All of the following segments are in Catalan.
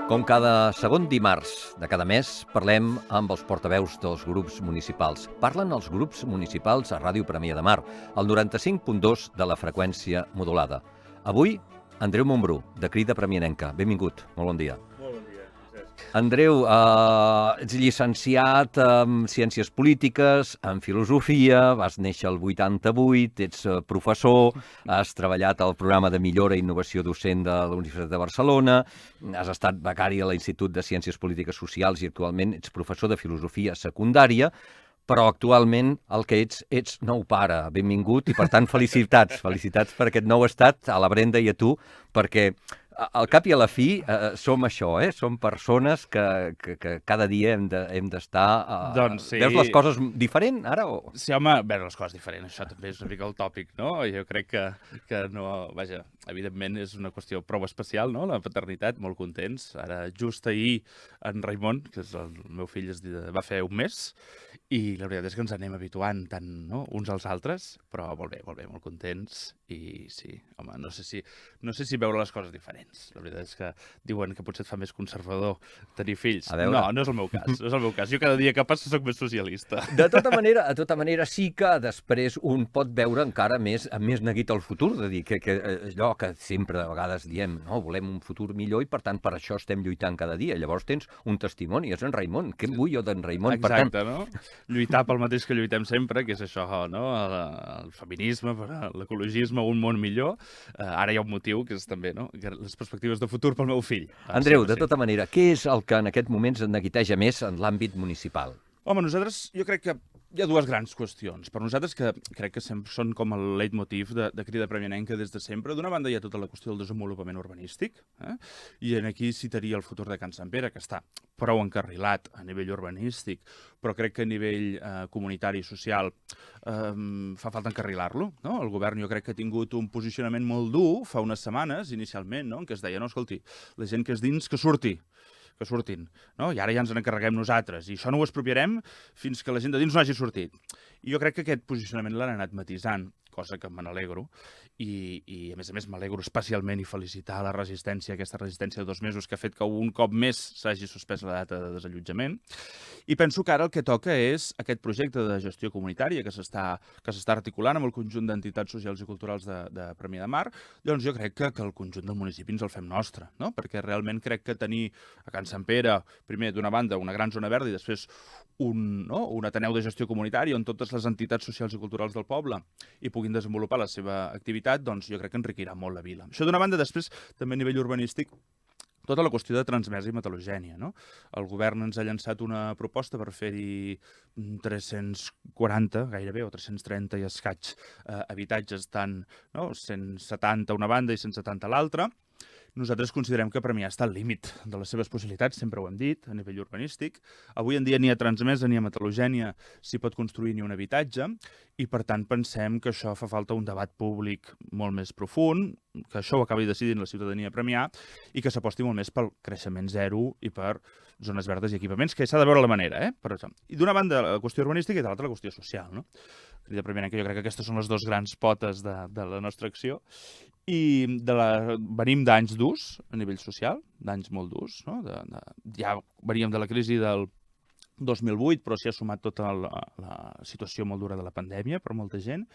Com cada segon dimarts de cada mes, parlem amb els portaveus dels grups municipals. Parlen els grups municipals a Ràdio Premià de Mar, al 95.2 de la freqüència modulada. Avui, Andreu Montbrú, de Crida Premianenca. Benvingut, molt bon dia. Molt bon dia, Francesc. Andreu, ets llicenciat en Ciències Polítiques, en Filosofia, vas néixer el 88, ets professor, has treballat al programa de millora i innovació docent de la Universitat de Barcelona, has estat becari a l'Institut de Ciències Polítiques Socials i actualment ets professor de Filosofia secundària, però actualment el que ets nou pare. Benvingut i, per tant, felicitats. Felicitats per aquest nou estat, a la Brenda i a tu, perquè al cap i a la fi som això, som persones que cada dia hem d'estar... Doncs sí. Veus les coses diferent, ara? O... Sí, home, veure les coses diferent, això també és una mica el tòpic, no? Jo crec que no... Vaja, evidentment és una qüestió prou especial, no?, la paternitat, molt contents. Ara, just ahir, en Raimon, que és el meu fill, va fer un mes, i la veritat és que ens anem habituant tant, no?, uns als altres, però molt bé, molt contents. I sí, home, no sé si veure les coses diferents. La veritat és que diuen que potser et fa més conservador tenir fills. No, no és el meu cas, no és el meu cas. Jo cada dia que passa soc més socialista. De tota manera sí que després un pot veure encara més neguit al futur, de dir que allò que sempre de vegades diem, no, volem un futur millor i per tant per això estem lluitant cada dia. Llavors tens un testimoni, és en Raimon. Què em vull jo d'en Raimon? Exacte, no? Lluitar pel mateix que lluitem sempre, que és això, no? El feminisme, l'ecologisme, un món millor. Ara hi ha un motiu, que és també, no?, les perspectives de futur pel meu fill. Andreu, de tota manera, què és el que en aquest moment et neguiteja més en l'àmbit municipal? Home, nosaltres, jo crec que hi ha dues grans qüestions. Per nosaltres, que crec que sempre són com el leitmotiv de Crida Premianenca des de sempre. D'una banda, hi ha tota la qüestió del desenvolupament urbanístic, i aquí citaria el futur de Can Sant Pere, que està prou encarrilat a nivell urbanístic, però crec que a nivell comunitari i social fa falta encarrilar-lo, no? El govern jo crec que ha tingut un posicionament molt dur fa unes setmanes, inicialment, no?, en què es deia, no, escolti, la gent que és dins, que surtin, no? I ara ja ens n'encarreguem nosaltres, i això no ho expropiarem fins que la gent de dins no hagi sortit. I jo crec que aquest posicionament l'han anat matisant, cosa que me n'alegro, i a més m'alegro especialment i felicitar la resistència, aquesta resistència de 2 mesos que ha fet que un cop més s'hagi suspès la data de desallotjament. I penso que ara el que toca és aquest projecte de gestió comunitària que s'està articulant amb el conjunt d'entitats socials i culturals de Premià de Mar. Doncs jo crec que el conjunt del municipi ens el fem nostre, no? Perquè realment crec que tenir a Can Sant Pere, primer, d'una banda, una gran zona verda i després un ateneu de gestió comunitària on totes les entitats socials i culturals del poble hi puguin desenvolupar la seva activitat, doncs jo crec que enriquirà molt la vila. Això d'una banda, després, també a nivell urbanístic, tota la qüestió de transmesa i metal·logènia, no? El govern ens ha llançat una proposta per fer-hi 340, gairebé, o 330 i escaig habitatges, tant, no?, 170 a una banda i 170 a l'altra. Nosaltres considerem que Premià està al límit de les seves possibilitats, sempre ho hem dit, a nivell urbanístic. Avui en dia ni a transmesa ni a metal·logènia s'hi pot construir ni un habitatge, i per tant pensem que això fa falta un debat públic molt més profund, que això ho acabi decidint la ciutadania de Premià, i que s'aposti molt més pel creixement zero i per zones verdes i equipaments, que s'ha de veure la manera, per exemple. I d'una banda la qüestió urbanística i de l'altra la qüestió social, no? Crida Premianenca, jo crec que aquestes són les dues grans potes de la nostra acció, i venim d'anys durs a nivell social, d'anys molt durs, no? Ja veníem de la crisi del 2008, però s'hi ha sumat tota la situació molt dura de la pandèmia per molta gent,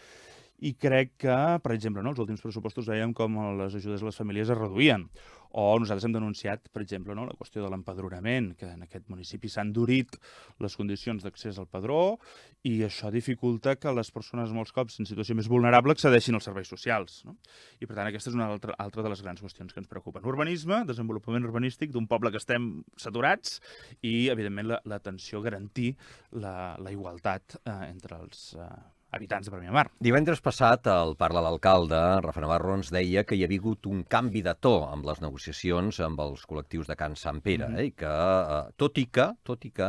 i crec que, per exemple, els últims pressupostos veiem com les ajudes a les famílies es reduïen, o nosaltres hem denunciat, per exemple, la qüestió de l'empadronament, que en aquest municipi s'han endurit les condicions d'accés al padró, i això dificulta que les persones, molts cops, en situació més vulnerable, accedeixin als serveis socials, no? I, per tant, aquesta és una altra de les grans qüestions que ens preocupen. Urbanisme, desenvolupament urbanístic d'un poble que estem saturats, i, evidentment, l'atenció a garantir la igualtat entre els habitants de Premià de Mar. Divendres passat, al parlar l'alcalde, Rafa Navarro, ens deia que hi havia hagut un canvi de to amb les negociacions amb els col·lectius de Can Sant Pere, i que, tot i que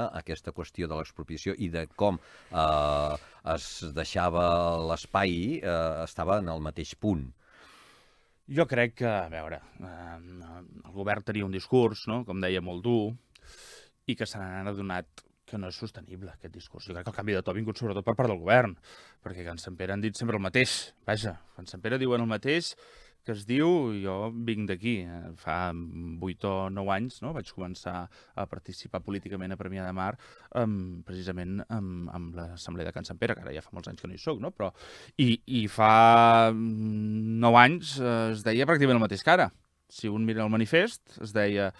aquesta qüestió de l'expropiació i de com es deixava l'espai estava en el mateix punt. Jo crec que, a veure, el govern tenia un discurs, no?, com deia, molt dur, i que se n'han adonat que no és sostenible, aquest discurs. Jo crec que el canvi de to ha vingut sobretot per part del govern, perquè Can Sant Pere han dit sempre el mateix. Vaja, Can Sant Pere diuen el mateix que es diu, jo vinc d'aquí, fa 8 o 9 anys, no? Vaig començar a participar políticament a Premià de Mar, precisament amb l'Assemblea de Can Sant Pere, que ara ja fa molts anys que no hi soc, no? Però, i fa 9 anys es deia pràcticament el mateix que ara. Si un mira el manifest, es deia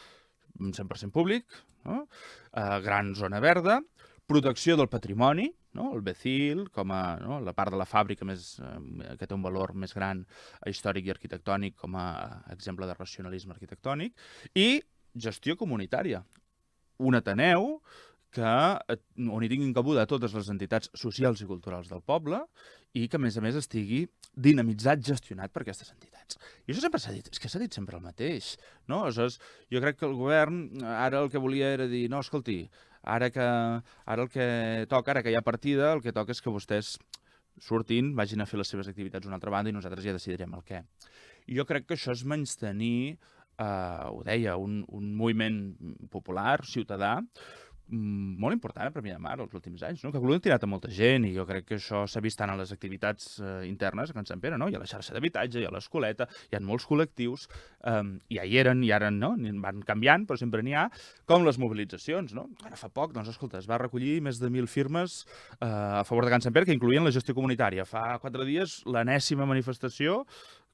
100% públic, no? Gran zona verda, protecció del patrimoni, no? El BECIL, com a la part de la fàbrica que té un valor més gran històric i arquitectònic com a exemple de racionalisme arquitectònic, i gestió comunitària. Un Ateneu on hi tinguin cabuda totes les entitats socials i culturals del poble i que, a més, estigui dinamitzat, gestionat per aquestes entitats. I això sempre s'ha dit, és que s'ha dit sempre el mateix, no? Aleshores, jo crec que el govern ara el que volia era dir, no, escolti, ara el que toca, ara que hi ha partida, el que toca és que vostès surtin, vagin a fer les seves activitats a una altra banda i nosaltres ja decidirem el què. I jo crec que això és menystenir, ho deia, un moviment popular, ciutadà, molt important a Premià de Mar els últims anys, no? Que ha tirat a molta gent i jo crec que això s'ha vist tant a les activitats internes a Can Sant Pere, no? Hi ha la xarxa d'habitatge, hi ha l'escoleta, hi ha molts col·lectius, ja hi eren i ara no, van canviant, però sempre n'hi ha, com les mobilitzacions, no? Ara fa poc, doncs, escolta, es va recollir més de 1.000 firmes a favor de Can Sant Pere que incloïen la gestió comunitària. Fa 4 dies, l'enèsima manifestació,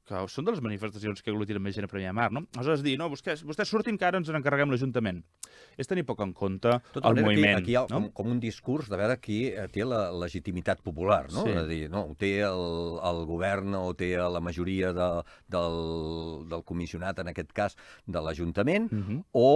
que són de les manifestacions que aglutinen més gent a Premià de Mar, no? Aleshores, dir, no, vostès surtin que ara ens n'encarreguem l'Ajuntament. És tenir poc en compte el moviment. Aquí hi ha com un discurs de veure qui té la legitimitat popular, no? Sí. És a dir, no, ho té el govern o té la majoria del comissionat, en aquest cas, de l'Ajuntament, o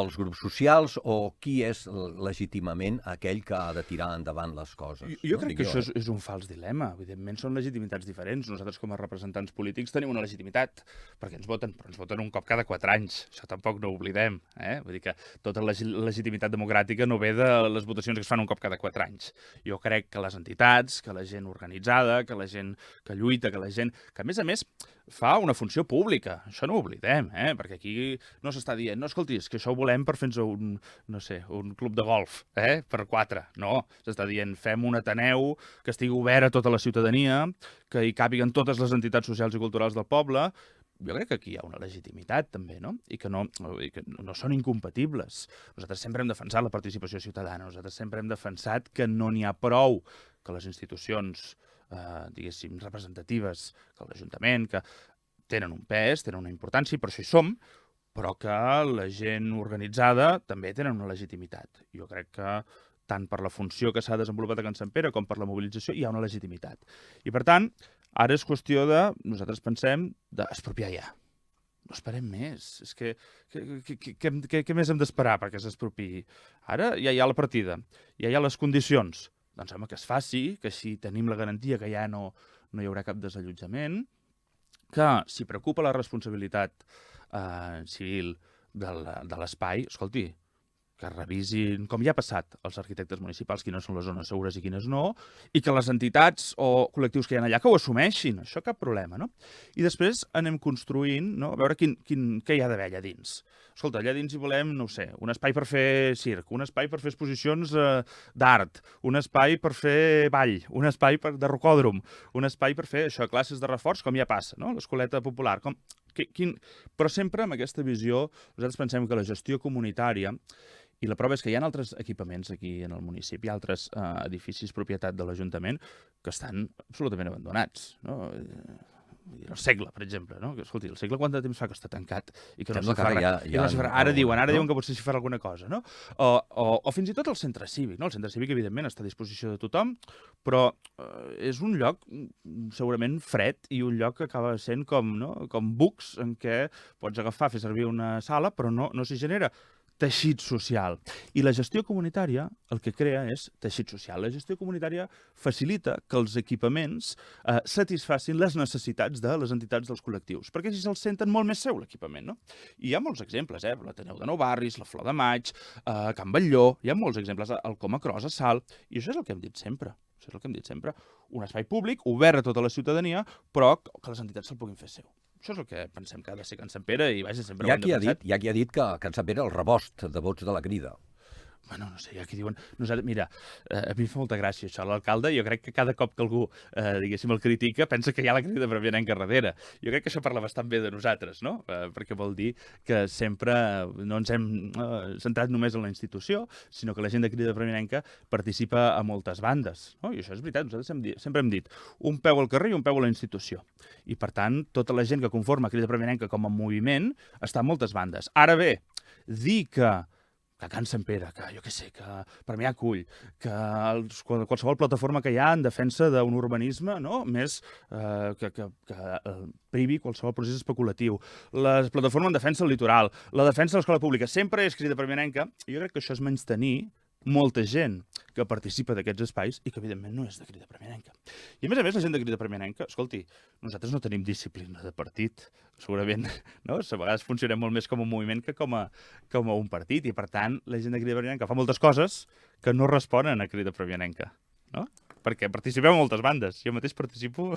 els grups socials, o qui és legítimament aquell que ha de tirar endavant les coses. Jo crec que això és un fals dilema. Evidentment són legitimitats diferents. Nosaltres, com a representants polítics, tenim una legitimitat, perquè ens voten, però ens voten un cop cada 4 anys. Això tampoc no ho oblidem. Vull dir que tota la legitimitat democràtica no ve de les votacions que es fan un cop cada 4 anys. Jo crec que les entitats, que la gent organitzada, que la gent que lluita, que la gent que, a més, fa una funció pública. Això no ho oblidem, perquè aquí no s'està dient, no, escolti, és que això ho volem per fer-nos un club de golf, per 4. No, s'està dient, fem un Ateneu que estigui obert a tota la ciutadania, que hi càpiguen totes les entitats socials i culturals del poble. Jo crec que aquí hi ha una legitimitat, també, no? I que no són incompatibles. Nosaltres sempre hem defensat la participació ciutadana, nosaltres sempre hem defensat que no n'hi ha prou que les institucions, diguéssim, representatives, que l'Ajuntament, que tenen un pes, tenen una importància, i per això hi som, però que la gent organitzada també tenen una legitimitat. Jo crec que tant per la funció que s'ha desenvolupat a Can Sant Pere com per la mobilització hi ha una legitimitat. I, per tant, ara és qüestió de, nosaltres pensem, d'expropiar ja. No esperem més. És que què més hem d'esperar perquè s'expropiï? Ara ja hi ha la partida, ja hi ha les condicions. Doncs home, que es faci, que si tenim la garantia que ja no hi haurà cap desallotjament, que si preocupa la responsabilitat civil de l'espai, escolti, que revisin, com ja ha passat als arquitectes municipals, quines són les zones segures i quines no, i que les entitats o col·lectius que hi ha allà que ho assumeixin, això cap problema, no? I després anem construint, no? A veure què hi ha d'haver allà dins. Escolta, allà dins hi volem, no ho sé, un espai per fer circ, un espai per fer exposicions d'art, un espai per fer ball, un espai de rocòdrom, un espai per fer això, classes de reforç, com ja passa, no? L'escoleta popular. Però sempre amb aquesta visió, nosaltres pensem que la gestió comunitària, i la prova és que hi ha altres equipaments aquí en el municipi, altres edificis propietat de l'Ajuntament que estan absolutament abandonats, no? El Segle, per exemple, no? Escolti, el Segle quant de temps fa que està tancat i que no s'hi fa res? Ara diuen que potser s'hi farà alguna cosa, no? O fins i tot el centre cívic, no? El centre cívic, evidentment, està a disposició de tothom, però és un lloc segurament fred i un lloc que acaba sent com bucs en què pots agafar, fer servir una sala, però no s'hi genera teixit social. I la gestió comunitària el que crea és teixit social. La gestió comunitària facilita que els equipaments satisfacin les necessitats de les entitats dels col·lectius, perquè així se'ls senten molt més seu l'equipament, no? I hi ha molts exemples, l'Ateneu de Nou Barris, la Flor de Maig, Can Batlló, hi ha molts exemples, el Coma Cros a Salt, i això és el que hem dit sempre. Això és el que hem dit sempre. Un espai públic, obert a tota la ciutadania, però que les entitats se'l puguin fer seu. Això és el que pensem que ha de ser Can Sant Pere i vaja, sempre ho hem defensat. Hi ha qui ha dit que Can Sant Pere el rebost de vots de la Crida. Bueno, no sé, aquí diuen... Mira, a mi fa molta gràcia això. L'alcalde, jo crec que cada cop que algú, diguéssim, el critica, pensa que hi ha la Crida Premianenca darrere. Jo crec que això parla bastant bé de nosaltres, no? Perquè vol dir que sempre no ens hem centrat només en la institució, sinó que la gent de Crida Premianenca participa a moltes bandes, no? I això és veritat, nosaltres sempre hem dit un peu al carrer i un peu a la institució. I, per tant, tota la gent que conforma Crida Premianenca com a moviment està en moltes bandes. Ara bé, dir que Can Sant Pere, que jo què sé, que Premià Cull, que qualsevol plataforma que hi ha en defensa d'un urbanisme, no? Més que privi qualsevol procés especulatiu. La plataforma en defensa del litoral, la defensa de l'escola pública, sempre és Crida Premianenca. Jo crec que això és menystenir molta gent que participa d'aquests espais i que, evidentment, no és de Crida Premianenca. I, a més, la gent de Crida Premianenca, escolti, nosaltres no tenim disciplina de partit, segurament, no? A vegades funcionem molt més com un moviment que com a un partit, i, per tant, la gent de Crida Premianenca fa moltes coses que no responen a Crida Premianenca, no? Perquè participem a moltes bandes. Jo mateix participo,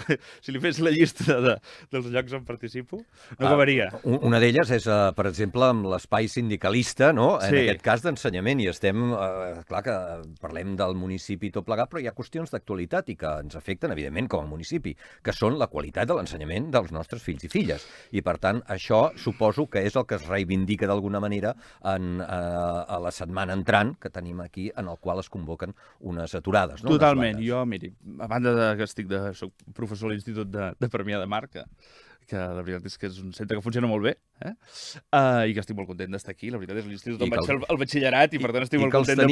si li fes la llista dels llocs on participo, no acabaria. Una d'elles és, per exemple, amb l'espai sindicalista, no? En aquest cas d'ensenyament, i estem, clar que parlem del municipi i tot plegat, però hi ha qüestions d'actualitat i que ens afecten, evidentment, com a municipi, que són la qualitat de l'ensenyament dels nostres fills i filles. I, per tant, això suposo que és el que es reivindica d'alguna manera a la setmana entrant que tenim aquí, en el qual es convoquen unes aturades, no? Totalment. Jo, miri, a banda que soc professor a l'Institut de Premià de Mar, que la veritat és que és un centre que funciona molt bé, i que estic molt content d'estar aquí. La veritat és que l'Institut on vaig fer el batxillerat i, per tant, estic molt content de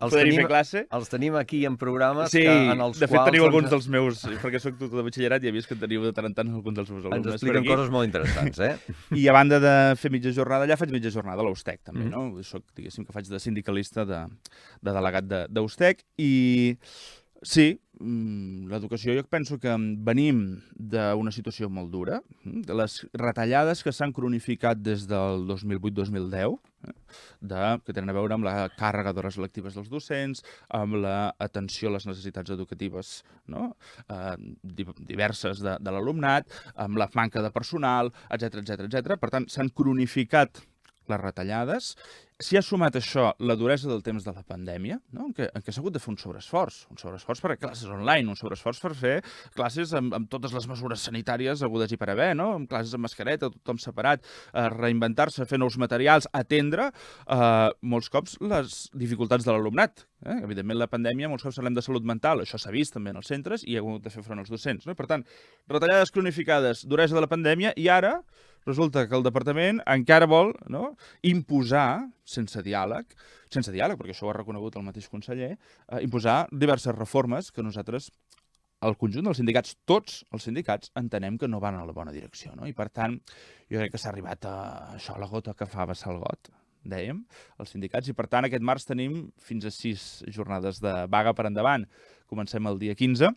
poder-hi fer classe. Els tenim aquí en programes en els quals... de fet, teniu alguns dels meus... Perquè soc tutor de batxillerat i he vist que teniu de tant en tant alguns dels meus alumnes. Ens expliquen coses molt interessants, I a banda de fer mitja jornada allà, faig mitja jornada a l'Ustec, també, no? Soc, diguéssim, que faig de sindicalista, de delegat d'Ustec, i... Sí, l'educació jo penso que venim d'una situació molt dura, de les retallades que s'han cronificat des del 2008-2010, que tenen a veure amb la càrrega d'hores lectives dels docents, amb l'atenció a les necessitats educatives, no? Diverses de l'alumnat, amb la manca de personal, etc. Per tant, s'han cronificat les retallades. Si ha sumat això la duresa del temps de la pandèmia, no? en què s'ha hagut de fer un sobreesforç per a classes online, un sobreesforç per fer classes amb totes les mesures sanitàries hagudes i per haver, no? Amb classes amb mascareta, tothom separat, reinventar-se, fer nous materials, atendre molts cops les dificultats de l'alumnat. Evidentment, la pandèmia, molts cops parlem de salut mental, això s'ha vist també en els centres i ha hagut de fer front als docents, no? Per tant, retallades cronificades, duresa de la pandèmia, i ara resulta que el departament encara vol, no, imposar, sense diàleg, perquè això ho ha reconegut el mateix conseller, imposar diverses reformes que nosaltres, el conjunt dels sindicats, tots els sindicats, entenem que no van a la bona direcció, no? I, per tant, jo crec que s'ha arribat a això, la gota que fa vessar el got, dèiem, els sindicats, i, per tant, aquest març tenim fins a 6 jornades de vaga per endavant. Comencem el dia 15,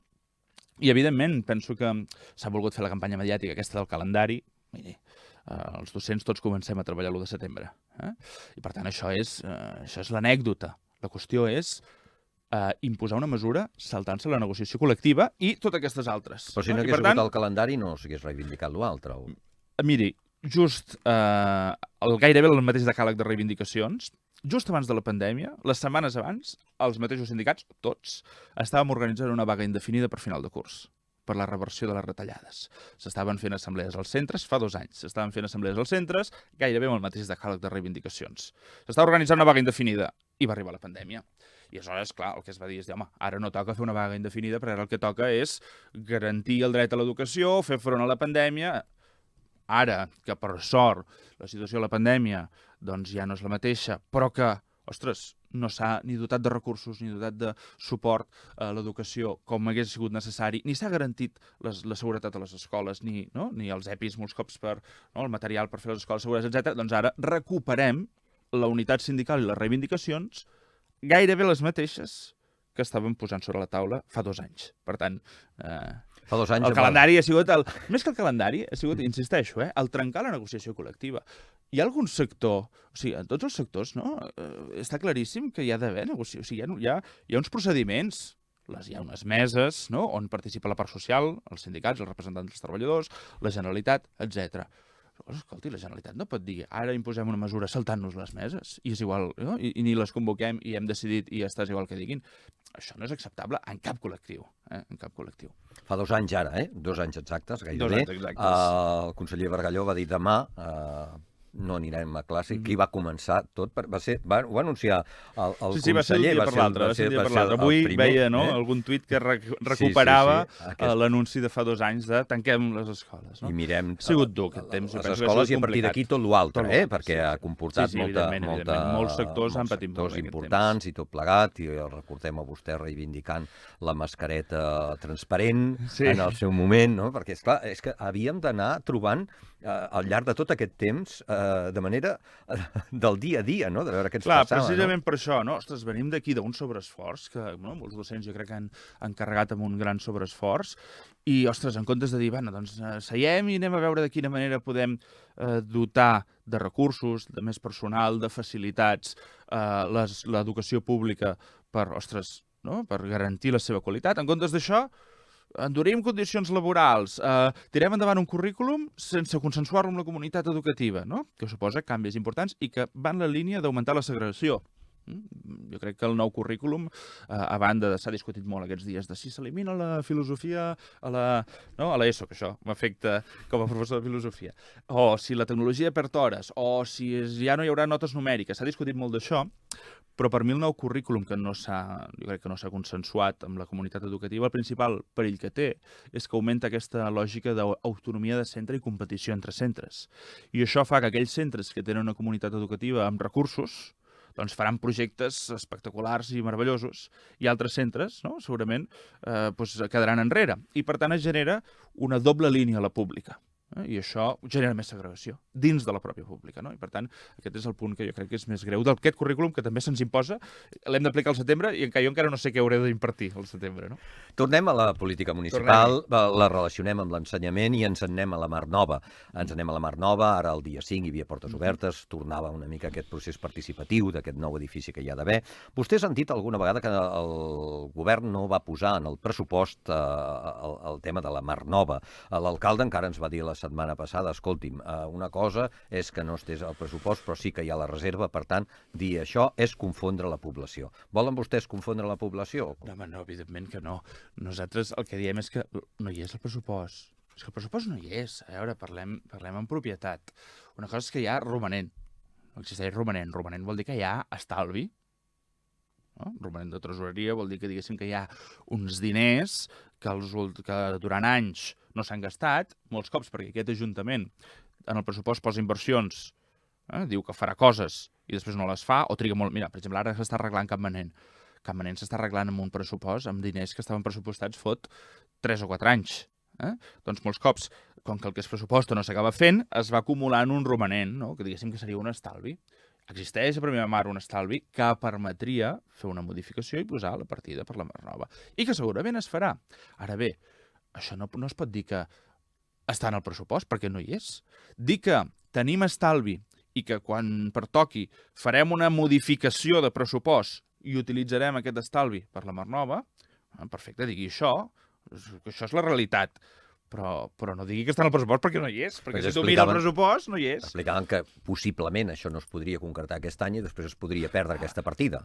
i, evidentment, penso que s'ha volgut fer la campanya mediàtica aquesta del calendari. Miri, els docents tots comencem a treballar l'1 de setembre. I, per tant, això és l'anècdota. La qüestió és imposar una mesura saltant-se la negociació col·lectiva i totes aquestes altres. Però si no hagués hagut el calendari no s'hagués reivindicat l'altre. Miri, just gairebé el mateix decàleg de reivindicacions, just abans de la pandèmia, les setmanes abans, els mateixos sindicats, tots, estàvem organitzant una vaga indefinida per final de curs, per la reversió de les retallades. S'estaven fent assemblees als centres, fa 2 anys. S'estaven fent assemblees als centres, gairebé amb el mateix decàleg de reivindicacions. S'estava organitzant una vaga indefinida i va arribar la pandèmia. I aleshores, clar, el que es va dir és, home, ara no toca fer una vaga indefinida, perquè ara el que toca és garantir el dret a l'educació, fer front a la pandèmia. Ara, que per sort la situació de la pandèmia doncs ja no és la mateixa, però que, ostres, no s'ha ni dotat de recursos, ni dotat de suport a l'educació com hagués sigut necessari, ni s'ha garantit la seguretat a les escoles, ni els EPIs molts cops per el material per fer les escoles segures, etc. Doncs ara recuperem la unitat sindical i les reivindicacions gairebé les mateixes que estaven posant sobre la taula fa 2 anys. Per tant, fa 2 anys el calendari ha sigut... Més que el calendari, ha sigut, insisteixo, el trencar la negociació col·lectiva. Hi ha algun sector, o sigui, en tots els sectors, no? Està claríssim que hi ha d'haver negociació. O sigui, hi ha uns procediments, hi ha unes meses, no?, on participa la part social, els sindicats, els representants dels treballadors, la Generalitat, etc. Llavors, escolti, la Generalitat no pot dir ara imposem una mesura saltant-nos les meses i és igual, no? I ni les convoquem i hem decidit i ja està, és igual que diguin. Això no és acceptable en cap col·lectiu, en cap col·lectiu. Fa 2 anys ara, 2 anys exactes, gairebé. 2 anys exactes. El conseller Bargalló va dir demà no anirem a classe. Qui va començar tot? Ho va anunciar el conseller. Sí, va ser un dia per l'altre. Avui veia algun tuit que recuperava l'anunci de fa 2 anys de tanquem les escoles. I mirem ha sigut dur aquest temps. Les escoles i a partir d'aquí tot l'altre, perquè ha comportat molts sectors han patit molt importants i tot plegat, i el recordem a vostè reivindicant la mascareta transparent en el seu moment, perquè esclar, és que havíem d'anar trobant al llarg de tot aquest temps de manera del dia a dia, de veure què ens passava. Precisament per això, ostres, venim d'aquí d'un sobreesforç, que molts docents jo crec que han carregat amb un gran sobreesforç, i, ostres, en comptes de dir, doncs seiem i anem a veure de quina manera podem dotar de recursos, de més personal, de facilitats, l'educació pública per garantir la seva qualitat, en comptes d'això, endurim condicions laborals, tirem endavant un currículum sense consensuar-lo amb la comunitat educativa, que suposa canvis importants i que van en la línia d'augmentar la segregació. Jo crec que el nou currículum, a banda de s'ha discutit molt aquests dies de si s'elimina la filosofia a l'ESO, que això m'afecta com a professor de filosofia, o si la tecnologia perd hores, o si ja no hi haurà notes numèriques, s'ha discutit molt d'això, però per mi el nou currículum, que jo crec que no s'ha consensuat amb la comunitat educativa, el principal perill que té és que augmenta aquesta lògica d'autonomia de centre i competició entre centres. I això fa que aquells centres que tenen una comunitat educativa amb recursos doncs faran projectes espectaculars i meravellosos, i altres centres, segurament, quedaran enrere. I, per tant, es genera una doble línia a la pública. I això genera més segregació dins de la pròpia pública. I, per tant, aquest és el punt que jo crec que és més greu d'aquest currículum, que també se'ns imposa. L'hem d'aplicar al setembre i jo encara no sé què hauré d'impartir al setembre. Tornem a la política municipal, la relacionem amb l'ensenyament i ens en anem a la Mar Nova. Ara el dia 5 hi havia portes obertes, tornava una mica aquest procés participatiu d'aquest nou edifici que hi ha d'haver. Vostès han dit alguna vegada que el govern no va posar en el pressupost el tema de la Mar Nova. L'alcalde encara ens va dir la setmana passada, escolti'm, una cosa és que no estés al pressupost, però sí que hi ha la reserva, per tant, dir això és confondre la població. Volen vostès confondre la població? No, evidentment que no. Nosaltres el que diem és que no hi és el pressupost. És que el pressupost no hi és. A veure, parlem en propietat. Una cosa és que hi ha romanent. No existeix romanent. Romanent vol dir que hi ha estalvi. Romanent de tresoreria vol dir que diguéssim que hi ha uns diners que durant anys no s'han gastat, molts cops perquè aquest Ajuntament en el pressupost posa inversions, diu que farà coses i després no les fa, o triga molt. Mira, per exemple, ara s'està arreglant Campmanent. Campmanent s'està arreglant amb un pressupost, amb diners que estaven pressupostats fot 3 o 4 anys. Doncs molts cops, com que el que es pressuposta no s'acaba fent, es va acumulant un romanent, que diguéssim que seria un estalvi. Existeix a Premià de Mar un estalvi que permetria fer una modificació i posar la partida per la Mar Nova. I que segurament es farà. Ara bé, això no es pot dir que està en el pressupost, perquè no hi és. Dir que tenim estalvi i que quan pertoqui farem una modificació de pressupost i utilitzarem aquest estalvi per la Mar Nova, perfecte, digui això, que això és la realitat. Però no digui que està en el pressupost perquè no hi és, perquè si tu mira el pressupost no hi és. Explicaven que possiblement això no es podria concretar aquest any i després es podria perdre aquesta partida.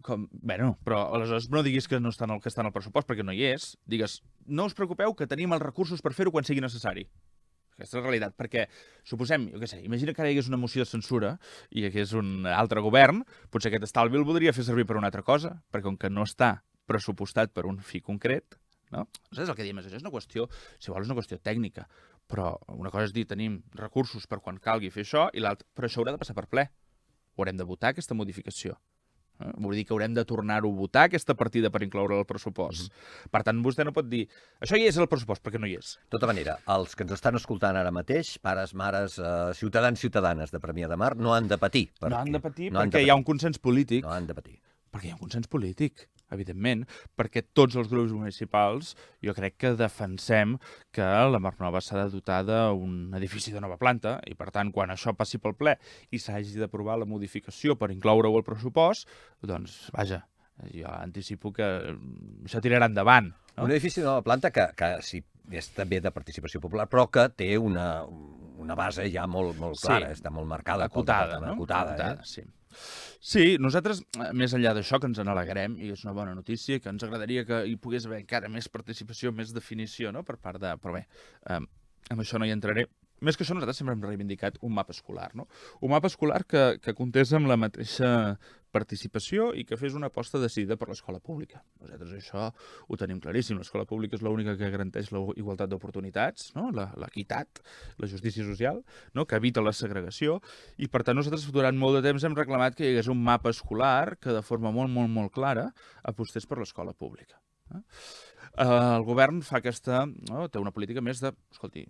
Però aleshores no diguis que no està en el pressupost perquè no hi és. Digues, no us preocupeu que tenim els recursos per fer-ho quan sigui necessari. Aquesta és la realitat, perquè suposem, imagina que ara hi hagués una moció de censura i hi hagués un altre govern, potser aquest estalvi el voldria fer servir per una altra cosa, perquè com que no està pressupostat per un fi concret, Aleshores, el que diem és això és una qüestió, si vols, és una qüestió tècnica, però una cosa és dir, tenim recursos per quan calgui fer això, i l'altra, però això haurà de passar per ple. Haurem de votar aquesta modificació. Vol dir que haurem de tornar-ho a votar, aquesta partida, per incloure el pressupost. Per tant, vostè no pot dir, això hi és el pressupost, perquè no hi és. De tota manera, els que ens estan escoltant ara mateix, pares, mares, ciutadans, ciutadanes de Premià de Mar, no han de patir. No han de patir perquè hi ha un consens polític. No han de patir. Perquè hi ha un consens polític, evidentment, perquè tots els grups municipals jo crec que defensem que la Mar Nova s'ha de dotar d'un edifici de nova planta i, per tant, quan això passi pel ple i s'hagi d'aprovar la modificació per incloure-ho al pressupost, doncs, vaja, jo anticipo que això tirarà endavant. Un edifici de nova planta que si és també de participació popular, però que té una base ja molt clara, està molt marcada. Acotada, no? Acotada, sí. Sí, nosaltres, més enllà d'això, que ens n'alegrem, i és una bona notícia, que ens agradaria que hi pogués haver encara més participació, més definició, no?, per part de... Però bé, amb això no hi entraré. Més que això, nosaltres sempre hem reivindicat un mapa escolar, no? Un mapa escolar que comptés amb la mateixa participació i que fes una aposta decidida per l'escola pública. Nosaltres això ho tenim claríssim. L'escola pública és l'única que garanteix la igualtat d'oportunitats, no? L'equitat, la justícia social, no? Que evita la segregació, i per tant nosaltres durant molt de temps hem reclamat que hi hagués un mapa escolar que de forma molt clara apostés per l'escola pública. El govern fa aquesta... No? Té una política més de... Escolti,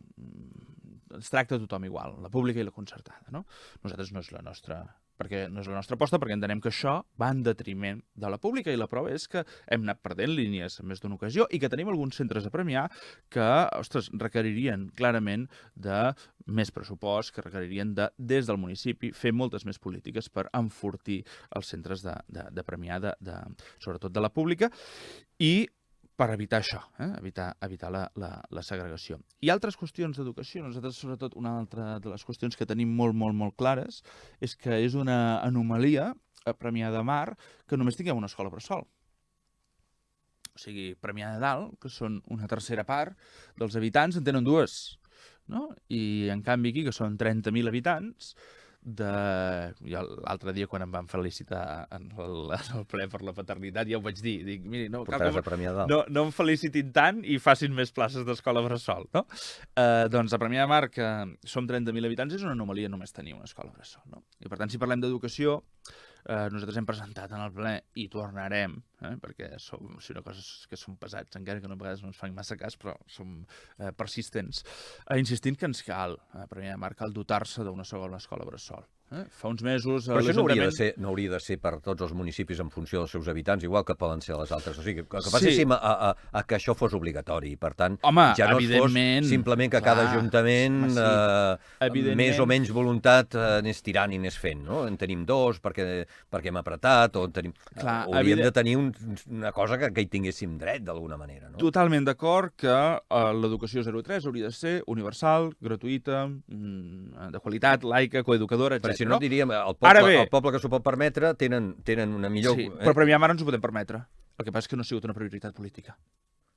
es tracta a tothom igual, la pública i la concertada, no? Nosaltres no és la nostra aposta, perquè entenem que això va en detriment de la pública, i la prova és que hem anat perdent línies en més d'una ocasió i que tenim alguns centres a premiar que, ostres, requeririen clarament de més pressupost, que requeririen de, des del municipi, fer moltes més polítiques per enfortir els centres de premiar, sobretot de la pública, i per evitar això, evitar la segregació. I altres qüestions d'educació, nosaltres, sobretot, una altra de les qüestions que tenim molt clares és que és una anomalia a Premià de Mar que només tinguem una escola bressol. O sigui, Premià de Dalt, que són una tercera part dels habitants, en tenen dues, no? I, en canvi, aquí, que són 30.000 habitants, i l'altre dia quan em van felicitar en el ple per la paternitat ja ho vaig dir, dic, miri, no em felicitin tant i facin més places d'escola bressol, no? Doncs a Premià de Mar, que som 30.000 habitants, és una anomalia només tenir una escola bressol, no? I per tant, si parlem d'educació, nosaltres hem presentat en el ple i tornarem, perquè som una cosa que som pesats, encara que a vegades no ens fan massa cas, però som persistents, insistint que ens cal, a Premià de Mar, cal dotar-se d'una segona escola bressol. Fa uns mesos... Però això no hauria de ser per tots els municipis en funció dels seus habitants, igual que poden ser les altres. O sigui, que passéssim a que això fos obligatori. Per tant, ja no fos simplement que cada ajuntament, més o menys voluntat, anés tirant i anés fent. En tenim dos perquè hem apretat, o hauríem de tenir una cosa que hi tinguéssim dret, d'alguna manera. Totalment d'acord que l'educació 0-3 hauria de ser universal, gratuïta, de qualitat, laica, coeducadora, etc. Si no, diríem, el poble que s'ho pot permetre tenen una millor... Sí, però Premià de Mar ens ho podem permetre. El que passa és que no ha sigut una prioritat política.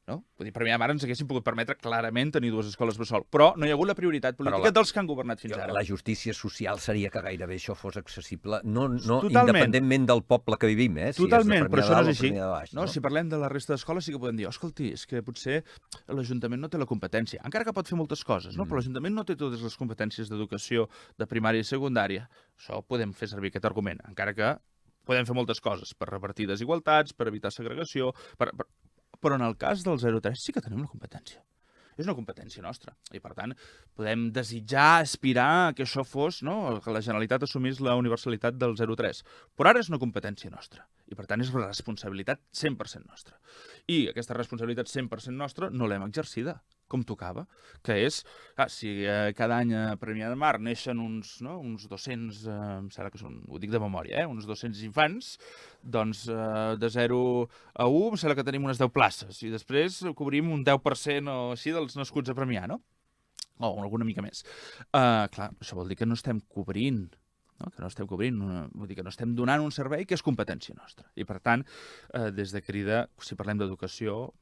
No? Vull dir, Premià de Mar ens haguéssim pogut permetre clarament tenir dues escoles bressol, però no hi ha hagut la prioritat política dels que han governat fins ara. La justícia social seria que gairebé això fos accessible, no independentment del poble que vivim, Totalment, però això no és així. Si parlem de la resta d'escoles sí que podem dir, escolti, és que potser l'Ajuntament no té la competència, encara que pot fer moltes coses, però l'Ajuntament no té totes les competències d'educació de primària i secundària. Això podem fer servir aquest argument, encara que podem fer moltes coses per repartir desigualtats, per evitar segregació, però en el cas del 0-3 sí que tenim la competència. És una competència nostra. I, per tant, podem desitjar, aspirar que això fos, que la Generalitat assumís la universalitat del 0-3. Però ara és una competència nostra. I, per tant, és una responsabilitat 100% nostra. I aquesta responsabilitat 100% nostra no l'hem exercida com tocava, que és, si cada any a Premià de Mar neixen uns 200, em sembla que són, ho dic de memòria, uns 200 infants, doncs de 0 a 1 em sembla que tenim unes 10 places, i després cobrim un 10% o així dels nascuts a Premià, no? O alguna mica més. Clar, això vol dir que no estem cobrint, que no estem cobrint, vull dir que no estem donant un servei que és competència nostra. I, per tant, des de Crida, si parlem d'educació,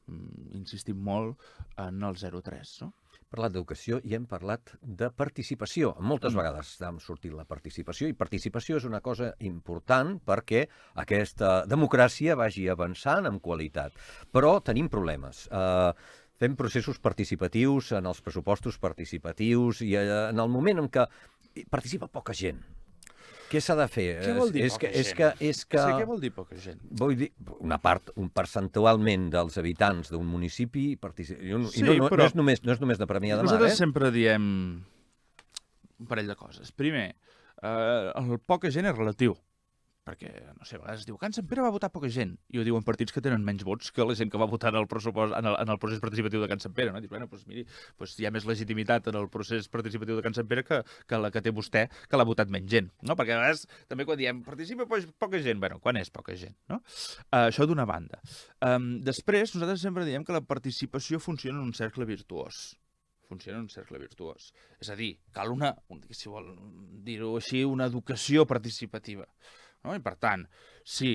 insistim molt en el 0-3, no? Hem parlat d'educació i hem parlat de participació. Moltes vegades hem sortit la participació, i participació és una cosa important perquè aquesta democràcia vagi avançant amb qualitat. Però tenim problemes. Fem processos participatius en els pressupostos participatius i en el moment en què participa poca gent. Què s'ha de fer? Què vol dir poca gent? Què vol dir poca gent? Vull dir, un percentualment dels habitants d'un municipi participa. No és només de Premià de Mar. Nosaltres sempre diem un parell de coses. Primer, el poca gent és relatiu, perquè, no sé, a vegades es diu Can Sant Pere va votar poca gent, i ho diuen partits que tenen menys vots que la gent que va votar en el pressupost, en el procés participatiu de Can Sant Pere, no? Dius, bueno, doncs miri, hi ha més legitimitat en el procés participatiu de Can Sant Pere que la que té vostè, que l'ha votat menys gent, no? Perquè a vegades, també quan diem participa poca gent, bueno, quan és poca gent, no? Això d'una banda. Després, nosaltres sempre diem que la participació funciona en un cercle virtuós. Funciona en un cercle virtuós. És a dir, cal si vol dir-ho així, una educació participativa. No? I per tant, si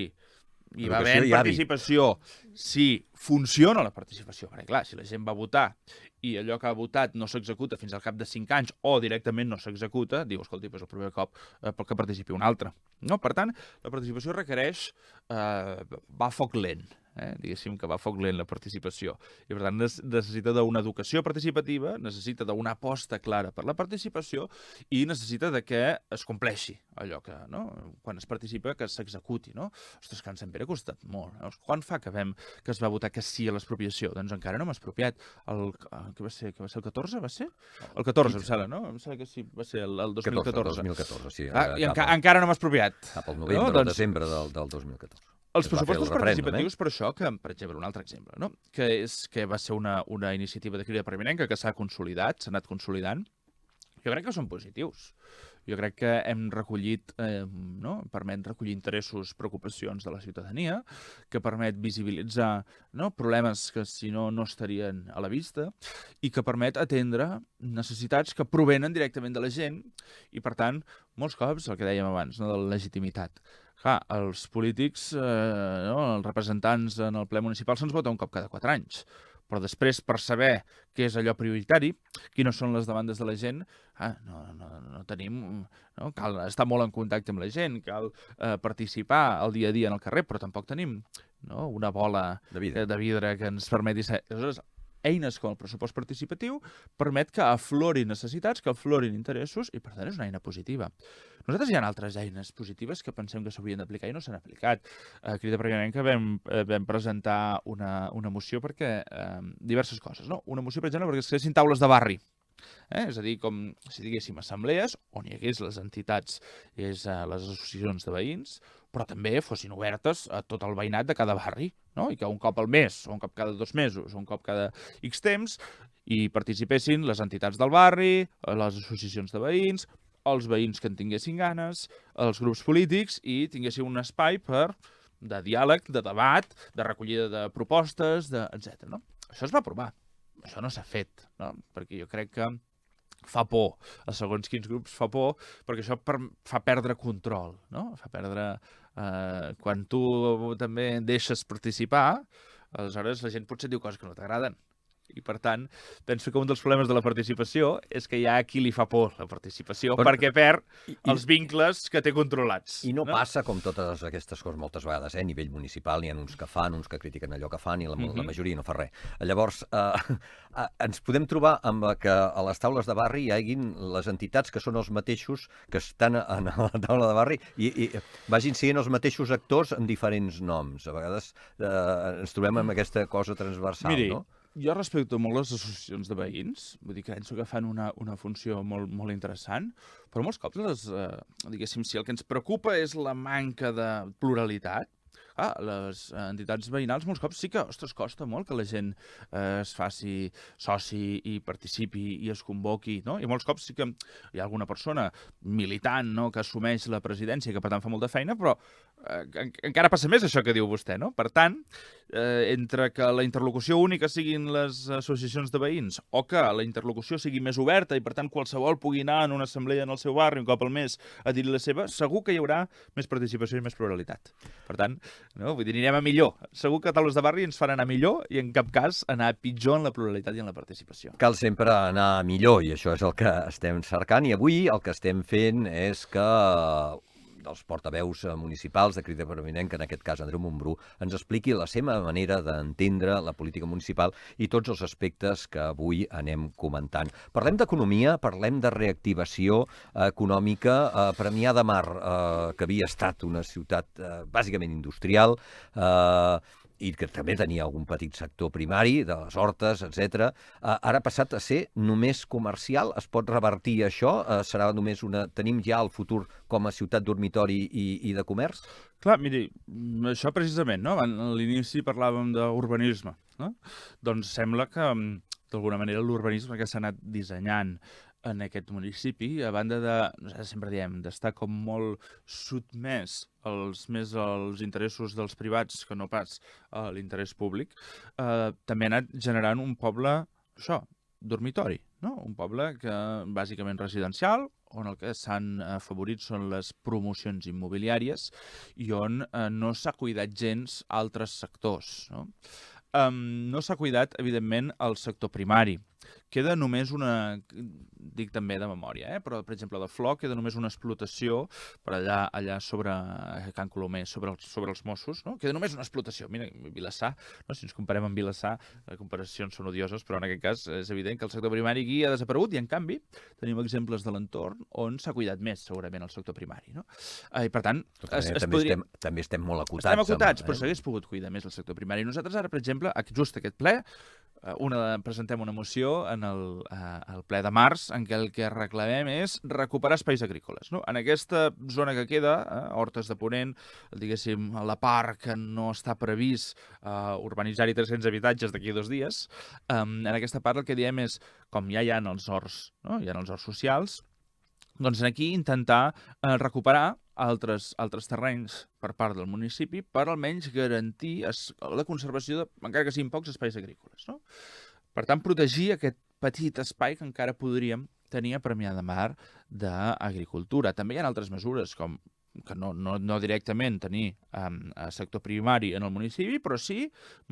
hi va haver participació, si funciona la participació, perquè clar, si la gent va votar i allò que ha votat no s'executa fins al cap de 5 anys o directament no s'executa, diu, escolti, doncs el primer cop que participi un altre. No? Per tant, la participació requereix va a foc lent. Diguéssim que va a foc lent la participació. I per tant necessita d'una educació participativa, necessita d'una aposta clara per la participació i necessita de que es compleixi allò que, no? Quan es participa, que s'executi, no? Ostres, que Can Sant Pere ha costat molt. No? Quan fa que es va votar que sí a l'expropiació? Doncs encara no hem expropiat. Què va ser el 14, va ser? El 14, em sembla, no? Em sembla que sí, va ser el 2014. 2014, sí. I encara no hem expropiat. Cap al novembre o desembre del 2014. Els pressupostos participatius, per això, que, per exemple, un altre exemple, no? que va ser una iniciativa de Crida Permanent que s'ha consolidat, s'ha anat consolidant, jo crec que són positius. Jo crec que hem recollit, permet recollir interessos, preocupacions de la ciutadania, que permet visibilitzar problemes que, si no, no estarien a la vista, i que permet atendre necessitats que provenen directament de la gent, i, per tant, molts cops, el que dèiem abans, de la legitimitat. Clar, els polítics, els representants en el ple municipal se'ns vota un cop cada 4 anys. Però després, per saber què és allò prioritari, quines són les demandes de la gent, no tenim... No? Cal estar molt en contacte amb la gent, cal participar al dia a dia en el carrer, però tampoc tenim una bola de vidre que ens permeti ser... Aleshores, eines com el pressupost participatiu permet que aflorin necessitats, que aflorin interessos, i per tant és una eina positiva. Nosaltres hi ha altres eines positives que pensem que s'haurien d'aplicar i no s'han aplicat. A Crida Permanent que vam presentar una moció perquè diverses coses, no? Una moció, per exemple, perquè es creessin taules de barri. És a dir, com si diguéssim assemblees on hi hagués les entitats, les associacions de veïns, però també fossin obertes a tot el veïnat de cada barri, no? I que un cop al mes, o un cop cada 2 mesos, o un cop cada X temps, hi participessin les entitats del barri, les associacions de veïns, els veïns que en tinguessin ganes, els grups polítics, i tinguessin un espai de diàleg, de debat, de recollida de propostes, etc. No? Això es va aprovar. Això no s'ha fet, no? Perquè jo crec que fa por, a segons quins grups fa por, perquè això fa perdre control, no? Fa perdre... Quan tu també deixes participar, aleshores la gent potser diu coses que no t'agraden. I, per tant, penso que un dels problemes de la participació és que hi ha qui li fa por la participació perquè perd els vincles que té controlats. I no passa com totes aquestes coses moltes vegades, a nivell municipal, n'hi ha uns que fan, uns que critiquen allò que fan i la majoria no fa res. Llavors, ens podem trobar amb que a les taules de barri hi haguin les entitats que són els mateixos que estan a la taula de barri i vagin sent els mateixos actors amb diferents noms. A vegades ens trobem amb aquesta cosa transversal, no? Jo respecto molt les associacions de veïns, vull dir que penso que fan una funció molt, molt interessant, però molts cops, diguéssim, si el que ens preocupa és la manca de pluralitat, les entitats veïnals molts cops sí que, ostres, costa molt que la gent es faci soci i participi i es convoqui, no? I molts cops sí que hi ha alguna persona militant, no?, que assumeix la presidència, que per tant fa molta feina, però encara passa més això que diu vostè, no? Per tant, entre que la interlocució única siguin les associacions de veïns o que la interlocució sigui més oberta i per tant qualsevol pugui anar en una assemblea en el seu barri un cop al mes a dir-hi la seva, segur que hi haurà més participació i més pluralitat. Per tant, no? Vull dir, anirem a millor. Segur que taules de barri ens fan anar millor i en cap cas anar pitjor en la pluralitat i en la participació. Cal sempre anar millor i això és el que estem cercant i avui el que estem fent és que dels portaveus municipals de Crida Permanent, que en aquest cas Andreu Montbrú, ens expliqui la seva manera d'entendre la política municipal i tots els aspectes que avui anem comentant. Parlem d'economia, parlem de reactivació econòmica. Premià de Mar, que havia estat una ciutat bàsicament industrial, i que també tenia algun petit sector primari, de les hortes, etc. Ara ha passat a ser només comercial? Es pot revertir això? Serà només tenim ja el futur com a ciutat dormitori i de comerç? Clar, miri, això precisament, no? A l'inici parlàvem d'urbanisme, no? Doncs sembla que, d'alguna manera, l'urbanisme que s'ha anat dissenyant en aquest municipi, a banda de, nosaltres sempre diem, d'estar com molt sotmès més als interessos dels privats que no pas a l'interès públic, també ha anat generant un poble, això, dormitori, no? Un poble que bàsicament residencial, on el que s'han afavorit són les promocions immobiliàries i on no s'ha cuidat gens altres sectors, no? No s'ha cuidat, evidentment, el sector primari. Queda només dic també de memòria, però, per exemple, de Flor queda només una explotació per allà sobre Can Colomer, sobre els Mossos, no? Queda només una explotació. Mira, Vilassar, no? Si ens comparem amb Vilassar, les comparacions són odioses, però en aquest cas és evident que el sector primari aquí ha desaparegut i, en canvi, tenim exemples de l'entorn on s'ha cuidat més, segurament, el sector primari, no? I, per tant, també estem molt acotats. Estem acotats, però s'hagués pogut cuidar més el sector primari. Nosaltres ara, per exemple, just aquest ple, presentem una moció en el ple de març en què el que reclamem és recuperar espais agrícoles, no? En aquesta zona que queda, Hortes de Ponent, diguéssim, la part que no està previst urbanitzar-hi 300 habitatges d'aquí a 2 dies, en aquesta part el que diem és, com ja hi ha els horts, no? Hi ha els horts socials, doncs aquí intentar recuperar altres terrenys per part del municipi per almenys garantir la conservació de, encara que siguin pocs, espais agrícoles, no? Per tant, protegir aquest petit espai que encara podríem tenir a Premià de Mar d'agricultura. També hi ha altres mesures, com que no directament tenir sector primari en el municipi, però sí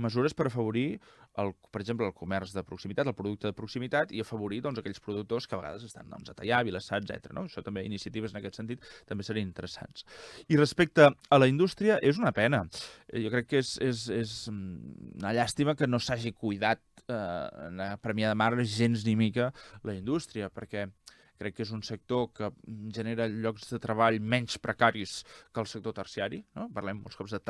mesures per afavorir, per exemple, el comerç de proximitat, el producte de proximitat, i afavorir aquells productors que a vegades estan a Teià, Vilassar, etc. No? Això també, iniciatives en aquest sentit, també serien interessants. I respecte a la indústria, és una pena. Jo crec que és una llàstima que no s'hagi cuidat a Premià de Mar gens ni mica la indústria, perquè crec que és un sector que genera llocs de treball menys precaris que el sector terciari, no? Parlem molts cops de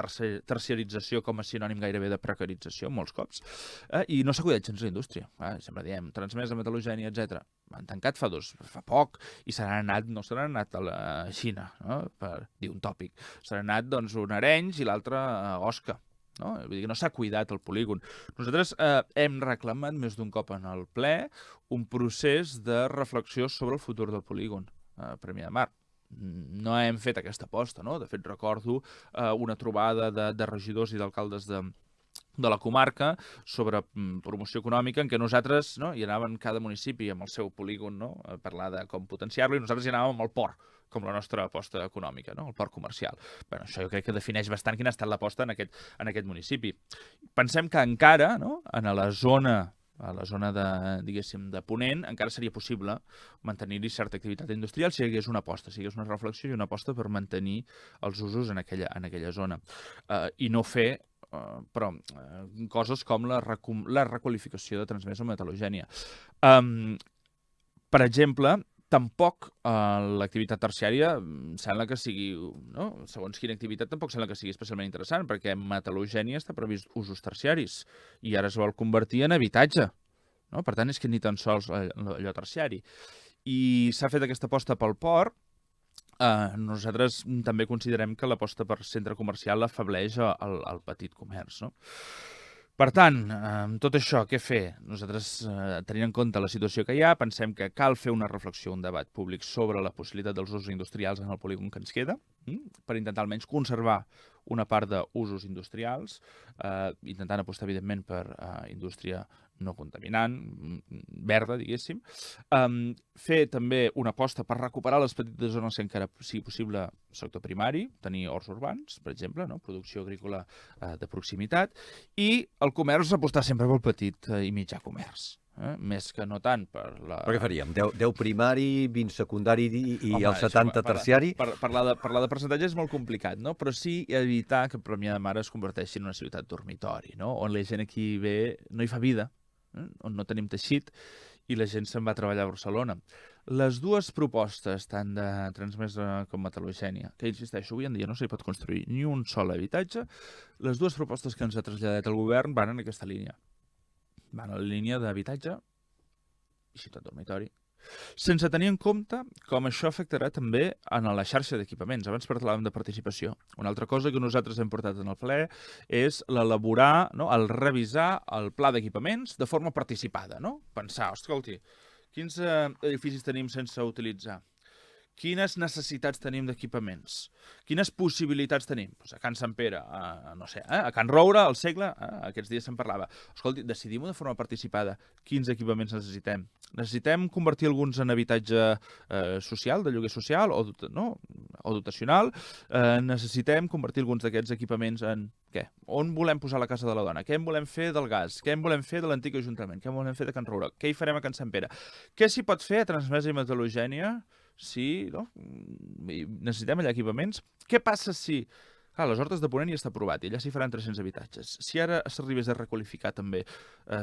terciarització com a sinònim gairebé de precarització, molts cops, i no s'ha cuidat gens la indústria. Sempre diem, Transmesa, Metal·logènia, etc. Han tancat fa poc i no se n'han anat a la Xina, no? Per dir un tòpic. Se n'han anat un a Arenys i l'altre a Osca. No? Vull dir que no s'ha cuidat el polígon. Nosaltres hem reclamat més d'un cop en el ple un procés de reflexió sobre el futur del polígon a Premià de Mar. No hem fet aquesta aposta, no? De fet, recordo una trobada de regidors i d'alcaldes de la comarca sobre promoció econòmica en què nosaltres hi anàvem cada municipi amb el seu polígon, no? A parlar de com potenciar-lo, i nosaltres hi anàvem amb el port com la nostra aposta econòmica, no? El port comercial. Bueno, això jo crec que defineix bastant quina ha estat l'aposta en aquest municipi. Pensem que encara, no? A la zona de, diguéssim, de Ponent, encara seria possible mantenir-hi certa activitat industrial si hi hagués una aposta, si hi hagués una reflexió i una aposta per mantenir els usos en aquella zona. I no fer coses com la requalificació de Transmesa o Metal·logènia. Per exemple, tampoc l'activitat terciària sembla que sigui, no? Segons quina activitat, tampoc sembla que sigui especialment interessant, perquè Metal·logènia està previst usos terciaris i ara es vol convertir en habitatge, no? Per tant, és que ni tan sols allò terciari. I s'ha fet aquesta aposta pel port. Nosaltres també considerem que l'aposta per centre comercial afableix el petit comerç, no? Per tant, amb tot això, què fer? Nosaltres, tenint en compte la situació que hi ha, pensem que cal fer una reflexió, un debat públic sobre la possibilitat dels usos industrials en el polígon que ens queda, per intentar almenys conservar una part d'usos industrials, intentant apostar, evidentment, per indústria no contaminant, verda, diguéssim. Fer també una aposta per recuperar les petites zones que encara sigui possible sector primari, tenir horts urbans, per exemple, no? Producció agrícola de proximitat, i el comerç apostar sempre pel petit i mitjà comerç. Més que no tant per la... Però què faríem? 10 primari, 20 secundari i el 70 terciari? Parlar de percentatge és molt complicat, no? Però sí evitar que Premià de Mar es converteixi en una ciutat dormitori, no? On la gent aquí ve no hi fa vida, on no tenim teixit, i la gent se'n va treballar a Barcelona. Les dues propostes, tant de Transmesa com Metal·logènia, que insisteixo, avui en dia no s'hi pot construir ni un sol habitatge, les dues propostes que ens ha traslladat el govern van en aquesta línia. Van a la línia d'habitatge i ciutat dormitori, sense tenir en compte com això afectarà també en la xarxa d'equipaments. Abans parlàvem de participació. Una altra cosa que nosaltres hem portat en el ple és l'elaborar, no? El revisar el pla d'equipaments de forma participada. No? Pensar, escolti, quins edificis tenim sense utilitzar? Quines necessitats tenim d'equipaments? Quines possibilitats tenim? Pues a Can Sant Pere, a Can Roure, al Segle, aquests dies se'n parlava. Escolti, decidim-ho de forma participada. Quins equipaments necessitem? Necessitem convertir alguns en habitatge social, de lloguer social o dotacional. Necessitem convertir alguns d'aquests equipaments en què? On volem posar la casa de la dona? Què en volem fer del gas? Què en volem fer de l'antic ajuntament? Què en volem fer de Can Roure? Què hi farem a Can Sant Pere? Què s'hi pot fer a Transmesa i Metal·logènia? Si necessitem allà equipaments, què passa si... Clar, les Hortes de Ponent ja està aprovat i allà s'hi faran 300 habitatges. Si ara s'arribés a requalificar també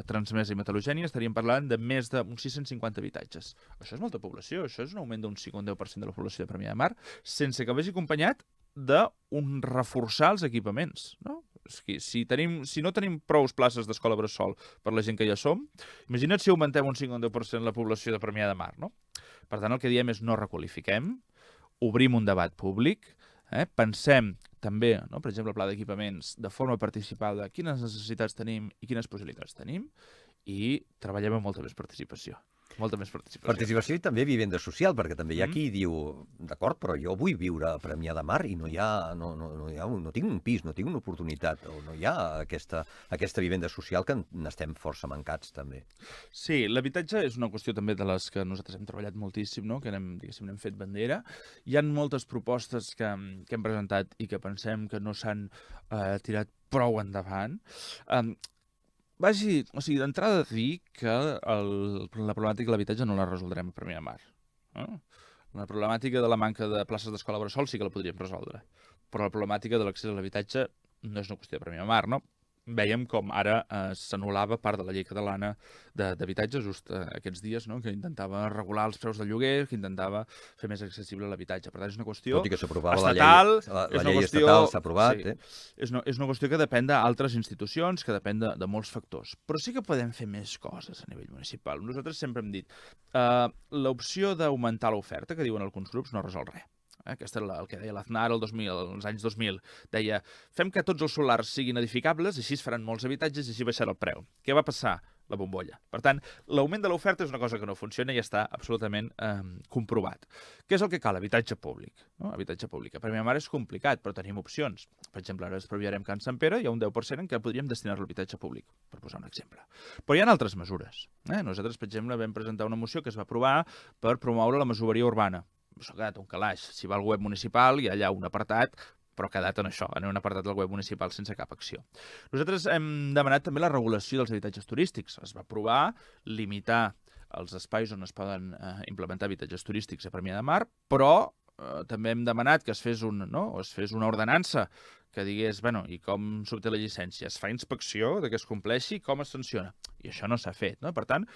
Transmesa i Metal·logènia, estaríem parlant de més d'uns 650 habitatges. Això és molta població, això és un augment d'un 5 o un 10% de la població de Premià de Mar, sense que vagi acompanyat d'un reforçar els equipaments, no? Si no tenim prou places d'escola bressol per la gent que ja som, imagina't si augmentem un 5 o un 10% la població de Premià de Mar, no? Per tant, el que diem és no requalifiquem, obrim un debat públic, pensem també, no, per exemple, el pla d'equipaments de forma participada, quines necessitats tenim i quines possibilitats tenim, i treballem amb molta més participació. Molta més participació. Participació i també vivenda social, perquè també hi ha qui diu, d'acord, però jo vull viure a Premià de Mar i no tinc un pis, no tinc una oportunitat, o no hi ha aquesta vivenda social que n'estem força mancats també. Sí, l'habitatge és una qüestió també de les que nosaltres hem treballat moltíssim, no? Que n'hem fet bandera. Hi ha moltes propostes que hem presentat i que pensem que no s'han tirat prou endavant. D'entrada dir que la problemàtica de l'habitatge no la resoldrem a Premià de Mar. La problemàtica de la manca de places d'escola bressol sí que la podríem resoldre, però la problemàtica de l'accés a l'habitatge no és una qüestió de Premià de Mar, no? Vèiem com ara s'anul·lava part de la llei catalana d'habitatge just aquests dies, no? Que intentava regular els preus de lloguer, que intentava fer més accessible l'habitatge. Per tant, és una qüestió tot i que s'aprovava estatal. La llei estatal s'ha aprovat. És una qüestió que depèn d'altres institucions, que depèn de molts factors. Però sí que podem fer més coses a nivell municipal. Nosaltres sempre hem dit l'opció d'augmentar l'oferta, que diuen alguns grups, no resol res. Aquest és el que deia l'Aznar als anys 2000. Deia, fem que tots els solars siguin edificables, així es faran molts habitatges i així baixarà el preu. Què va passar? La bombolla. Per tant, l'augment de l'oferta és una cosa que no funciona i està absolutament comprovat. Què és el que cal? Habitatge públic. Habitatge públic. A Premià de Mar és complicat, però tenim opcions. Per exemple, ara desproviarem Can Sant Pere, hi ha un 10% en què podríem destinar-lo a l'habitatge públic, per posar un exemple. Però hi ha altres mesures. Nosaltres, per exemple, vam presentar una moció que es va aprovar per promoure la masoveria urbana. Això ha quedat un calaix. Si va al web municipal hi ha allà un apartat, però ha quedat en això, en un apartat del web municipal sense cap acció. Nosaltres hem demanat també la regulació dels habitatges turístics. Es va aprovar limitar els espais on es poden implementar habitatges turístics a Premià de Mar, però també hem demanat que es fes una ordenança que digués, i com s'obté la llicència? Es fa inspecció de que es compleixi, com es sanciona? I això no s'ha fet, no? Per tant,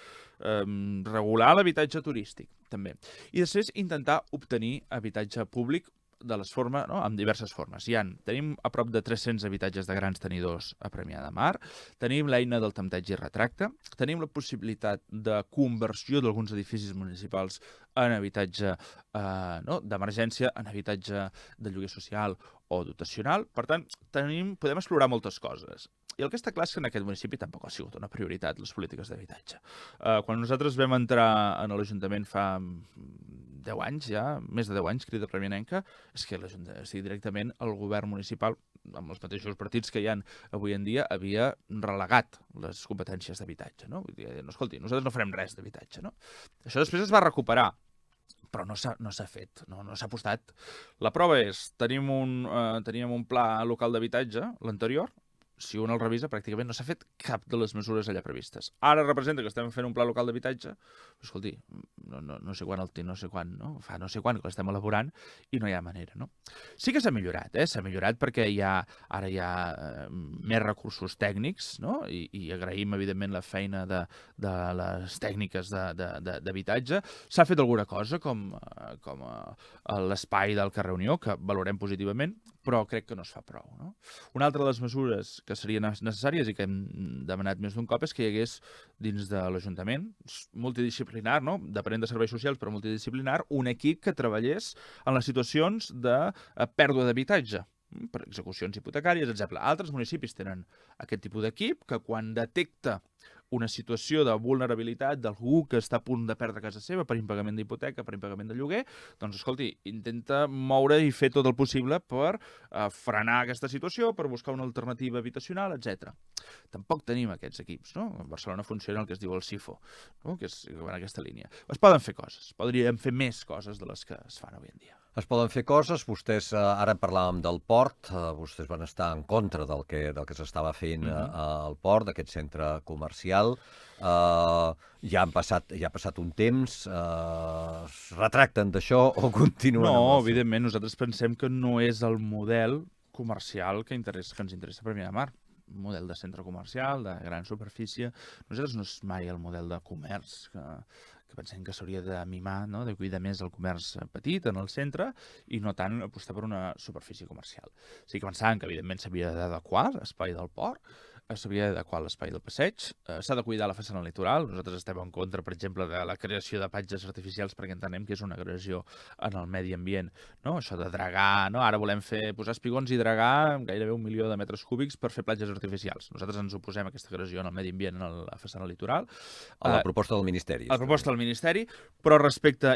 regular l'habitatge turístic, també. I després intentar obtenir habitatge públic de les formes, amb diverses formes. Tenim a prop de 300 habitatges de grans tenidors a Premià de Mar, tenim l'eina del tempteig i retracte, tenim la possibilitat de conversió d'alguns edificis municipals en habitatge d'emergència, en habitatge de lloguer social o dotacional. Per tant, podem explorar moltes coses. I el que està clar és que en aquest municipi tampoc ha sigut una prioritat les polítiques d'habitatge. Quan nosaltres vam entrar a l'Ajuntament fa 10 anys ja, més de 10 anys, Crida Premianenca, és que directament el govern municipal, amb els mateixos partits que hi ha avui en dia, havia relegat les competències d'habitatge. Vull dir, escolti, nosaltres no farem res d'habitatge. Això després es va recuperar, però no s'ha fet, no s'ha apostat. La prova és, teníem un pla local d'habitatge, l'anterior, si un el revisa, pràcticament no s'ha fet cap de les mesures allà previstes. Ara representa que estem fent un pla local d'habitatge, escolti, no sé quan no? Fa no sé quan que l'estem elaborant i no hi ha manera, no? Sí que s'ha millorat, s'ha millorat perquè ara hi ha més recursos tècnics, no? I agraïm, evidentment, la feina de les tècniques d'habitatge. S'ha fet alguna cosa, com l'espai del carrer Unió, que valorem positivament, però crec que no es fa prou, no? Una altra de les mesures que serien necessàries i que hem demanat més d'un cop és que hi hagués dins de l'Ajuntament, multidisciplinar, no? Depenent de serveis socials, però multidisciplinar, un equip que treballés en les situacions de pèrdua d'habitatge, per execucions hipotecàries, etc. Altres municipis tenen aquest tipus d'equip que quan detecta una situació de vulnerabilitat d'algú que està a punt de perdre casa seva per impagament d'hipoteca, per impagament de lloguer, doncs, escolti, intenta moure i fer tot el possible per frenar aquesta situació, per buscar una alternativa habitacional, etc. Tampoc tenim aquests equips, no? A Barcelona funciona el que es diu el CIFO, no? Que va en aquesta línia. Es poden fer coses, podríem fer més coses de les que es fan avui en dia. Es poden fer coses, vostès, ara parlàvem del port, vostès van estar en contra del que s'estava fent al port, d'aquest centre comercial. Ja ha passat un temps, es retracten d'això o continuen? No, evidentment, nosaltres pensem que no és el model comercial que ens interessa per Premià de Mar. Un model de centre comercial, de gran superfície. Nosaltres no és mai el model de comerç que pensem que s'hauria de mimar, no? De cuidar més el comerç petit en el centre i no tant apostar per una superfície comercial. Sí que pensàvem que, evidentment, s'havia d'adequar l'espai del port, s'havia d'adequar l'espai del passeig, s'ha de cuidar la façana litoral. Nosaltres estem en contra, per exemple, de la creació de platges artificials perquè entenem que és una agressió en el medi ambient, no? Això de dragar, no? Ara volem posar espigons i dragar gairebé 1 milió de metres cúbics per fer platges artificials. Nosaltres ens oposem a aquesta agressió en el medi ambient en la façana litoral. A la proposta del Ministeri. A la proposta del Ministeri, però respecte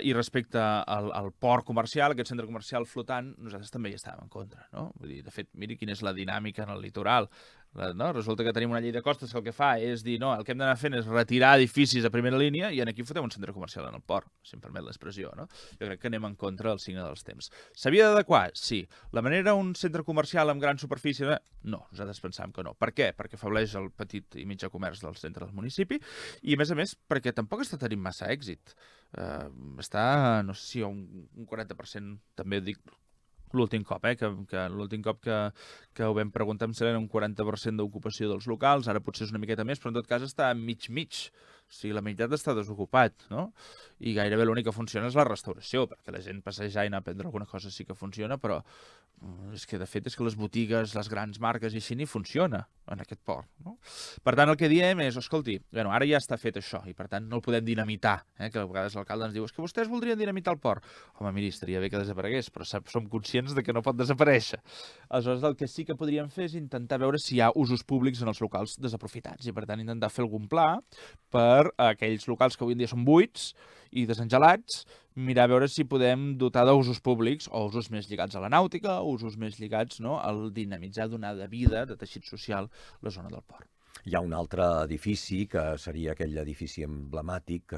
al port comercial, aquest centre comercial flotant, nosaltres també hi estàvem en contra, no? Vull dir, de fet, miri quina és la dinàmica en el litoral. No? Resulta que tenim una llei de costes que el que fa és dir, no, el que hem d'anar fent és retirar edificis a primera línia i aquí fotem un centre comercial en el port, si em permet l'expressió, no? Jo crec que anem en contra del signe dels temps. S'havia d'adequar? Sí. La manera un centre comercial amb gran superfície? No, nosaltres pensàvem que no. Per què? Perquè afableix el petit i mitjà comerç del centre del municipi i, a més, perquè tampoc està tenint massa èxit. Està, no sé si un 40%, també dic l'últim cop, que l'últim cop que ho vam preguntar em sembla un 40% d'ocupació dels locals, ara potser és una miqueta més, però en tot cas està mig-mig. O sigui, la meitat està desocupat, no? I gairebé l'únic que funciona és la restauració, perquè la gent passejar i anar a prendre alguna cosa sí que funciona, però és que, de fet, és que les botigues, les grans marques i així ni funciona en aquest port, no? Per tant, el que diem és, escolti, bueno, ara ja està fet això, i per tant no el podem dinamitar, que a vegades l'alcalde ens diu és que vostès voldrien dinamitar el port. Home, miri, estaria bé que desaparegués, però som conscients de que no pot desaparèixer. Aleshores, el que sí que podríem fer és intentar veure si hi ha usos públics en els locals desaprofitats, i per tant intentar fer algun pla per a aquells locals que avui en dia són buits i desengelats, mirar a veure si podem dotar d'usos públics o usos més lligats a la nàutica, usos més lligats, no, al dinamitzar, donar de vida, de teixit social, la zona del port. Hi ha un altre edifici que seria aquell edifici emblemàtic,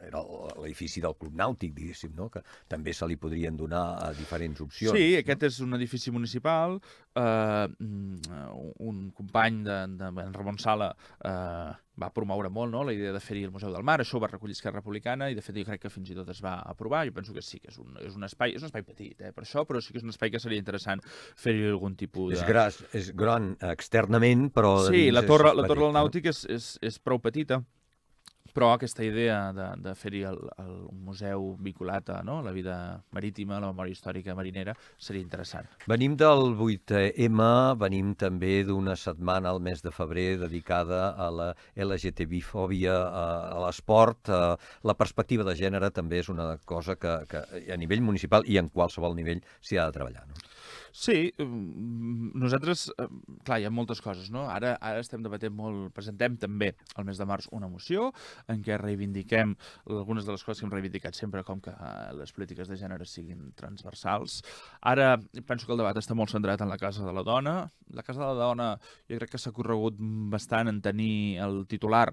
era l'edifici del Club Nàutic, diguéssim, no? Que també se li podrien donar diferents opcions. Sí, aquest és un edifici municipal. Un company en Ramon Sala va promoure molt, no, la idea de fer-hi el Museu del Mar. Això ho va recollir Esquerra Republicana i, de fet, jo crec que fins i tot es va aprovar. Jo penso que sí, que és un espai petit, per això, però sí que és un espai que seria interessant fer-hi algun tipus de... És gran externament, però... Sí, la torre del Nàutic és prou petita, però aquesta idea de fer-hi un museu vinculat a la vida marítima, a la memòria històrica marinera, seria interessant. Venim del 8M, venim també d'una setmana al mes de febrer dedicada a la LGTB-fòbia a l'esport. La perspectiva de gènere també és una cosa que a nivell municipal i en qualsevol nivell s'hi ha de treballar, no? Sí, nosaltres, clar, hi ha moltes coses, no? Ara estem debatent molt, presentem també al mes de març una moció en què reivindiquem algunes de les coses que hem reivindicat sempre, com que les polítiques de gènere siguin transversals. Ara penso que el debat està molt centrat en la Casa de la Dona. La Casa de la Dona jo crec que s'ha corregut bastant en tenir el titular,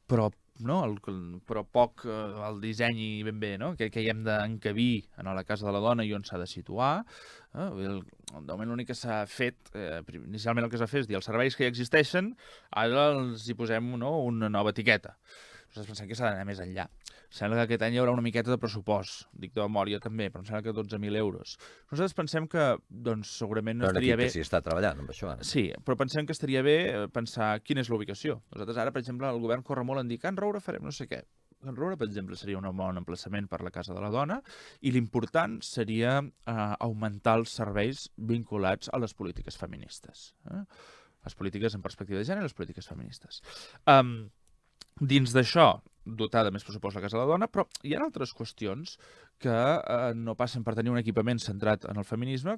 però no? Però poc el disseny ben bé, no? Que hi hem d'encabir a la casa de la dona i on s'ha de situar. De moment l'únic que s'ha fet, inicialment el que s'ha fet és dir els serveis que ja existeixen, ara els hi posem una nova etiqueta. Nosaltres pensem que s'ha d'anar més enllà. Sembla que aquest any hi haurà una miqueta de pressupost, dic de memòria també, però em sembla que 12.000 euros. Nosaltres pensem que segurament no estaria bé... Però s'hi està treballant amb això ara. Sí, però pensem que estaria bé pensar quina és la ubicació. Nosaltres ara, per exemple, el govern corre molt en dir Can Roure farem no sé què. Can Roure, per exemple, seria un bon emplaçament per la casa de la dona i l'important seria augmentar els serveis vinculats a les polítiques feministes. Les polítiques en perspectiva de gènere i les polítiques feministes. Dins d'això, dotar de més pressupost la casa de la dona, però hi ha altres qüestions que no passen per tenir un equipament centrat en el feminisme,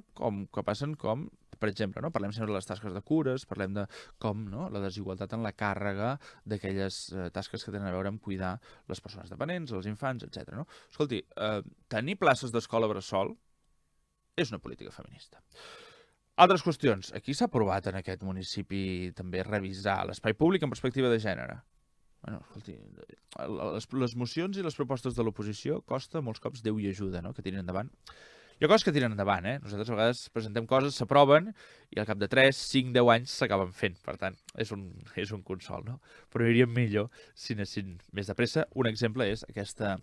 que passen com, per exemple, parlem sempre de les tasques de cures, parlem de com la desigualtat en la càrrega d'aquelles tasques que tenen a veure amb cuidar les persones dependents, els infants, etc. Escolti, tenir places d'escola bressol és una política feminista. Altres qüestions. Aquí s'ha aprovat en aquest municipi també revisar l'espai públic en perspectiva de gènere. Bueno, escolti, les mocions i les propostes de l'oposició costa molts cops Déu i ajuda, que tiren endavant. Hi ha coses que tiren endavant, Nosaltres a vegades presentem coses, s'aproven, i al cap de 3, 5, 10 anys s'acaben fent. Per tant, és un consol, no? Però aniríem millor si anessin més de pressa. Un exemple és aquesta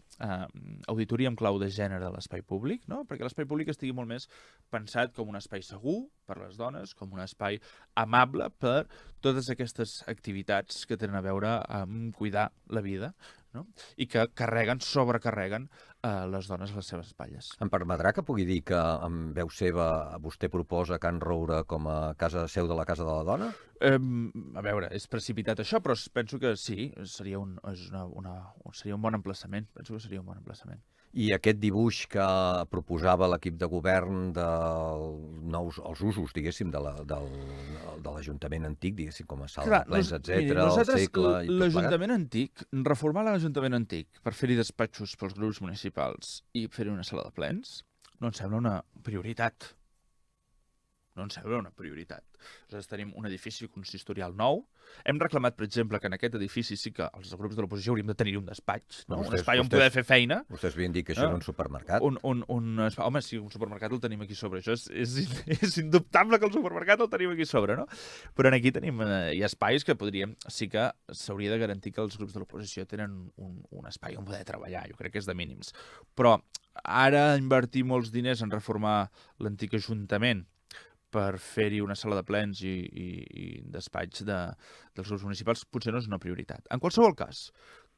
auditoria amb clau de gènere de l'espai públic, perquè l'espai públic estigui molt més pensat com un espai segur per a les dones, com un espai amable per totes aquestes activitats que tenen a veure amb cuidar la vida, i que sobrecarreguen les dones a les seves espatlles. Em permetrà que pugui dir que en veu seva vostè proposa Can Roure com a seu de la casa de la dona? A veure, és precipitat això, però penso que sí, seria un bon emplaçament. Penso que seria un bon emplaçament. I aquest dibuix que proposava l'equip de govern els usos, diguéssim, de l'Ajuntament antic, diguéssim, com a sala de plens, etcètera, el segle... L'Ajuntament antic, reformar l'Ajuntament antic per fer-hi despatxos pels grups municipals i fer-hi una sala de plens, no em sembla una prioritat. No ens sembla una prioritat. Nosaltres tenim un edifici consistorial nou. Hem reclamat, per exemple, que en aquest edifici sí que els grups de l'oposició hauríem de tenir un despatx, un espai on poder fer feina. Vostès havien dit que això era un supermercat. Home, sí, un supermercat el tenim aquí sobre. Això és indubtable que el supermercat el tenim aquí sobre, no? Però aquí tenim hi ha espais que sí que s'hauria de garantir que els grups de l'oposició tenen un espai on poder treballar. Jo crec que és de mínims. Però ara invertir molts diners en reformar l'antic Ajuntament per fer-hi una sala de plens i despatx dels grups municipals potser no és una prioritat. En qualsevol cas,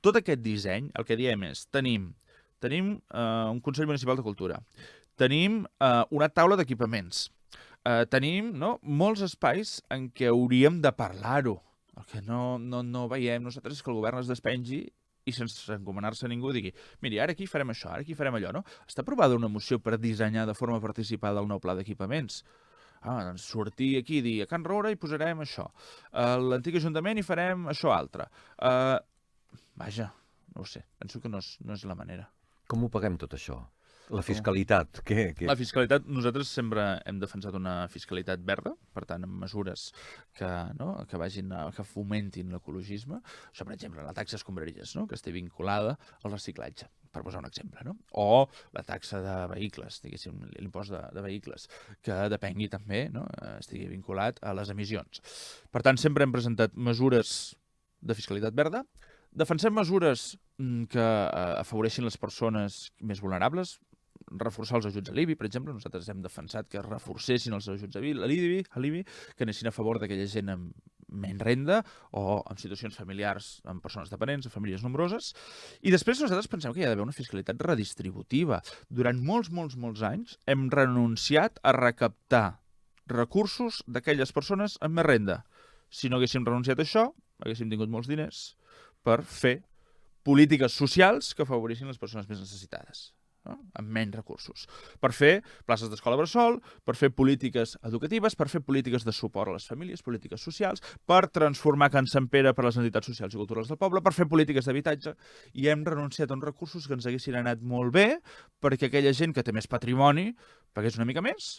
tot aquest disseny, el que diem és, tenim un Consell Municipal de Cultura, tenim una taula d'equipaments, tenim molts espais en què hauríem de parlar-ho. El que no veiem nosaltres és que el govern es despengi i sense encomanar-se a ningú digui miri, ara aquí farem això, ara aquí farem allò, no? Està aprovada una moció per dissenyar de forma participada el nou pla d'equipaments. Doncs sortir aquí i dir a Can Roure hi posarem això. A l'antic Ajuntament hi farem això altre. Vaja, no ho sé, penso que no és la manera. Com ho paguem tot això? La fiscalitat, què? La fiscalitat, nosaltres sempre hem defensat una fiscalitat verda, per tant, amb mesures que fomentin l'ecologisme. Això, per exemple, la taxa escombraries, que estigui vinculada al reciclatge, per posar un exemple, o la taxa de vehicles, diguéssim, l'impost de vehicles, que depengui també, estigui vinculat a les emissions. Per tant, sempre hem presentat mesures de fiscalitat verda, defensem mesures que afavoreixin les persones més vulnerables, reforçar els ajuts a l'IBI, per exemple. Nosaltres hem defensat que es reforcessin els ajuts a l'IBI, que anessin a favor d'aquella gent amb menys renda o en situacions familiars amb persones dependents, amb famílies nombroses. I després nosaltres pensem que hi ha d'haver una fiscalitat redistributiva. Durant molts anys hem renunciat a recaptar recursos d'aquelles persones amb més renda. Si no haguéssim renunciat a això, haguéssim tingut molts diners per fer polítiques socials que afavorissin les persones més necessitades, amb menys recursos, per fer places d'escola bressol, per fer polítiques educatives, per fer polítiques de suport a les famílies, polítiques socials, per transformar Can Sant Pere per les entitats socials i culturals del poble, per fer polítiques d'habitatge, i hem renunciat a uns recursos que ens haguessin anat molt bé perquè aquella gent que té més patrimoni pagués una mica més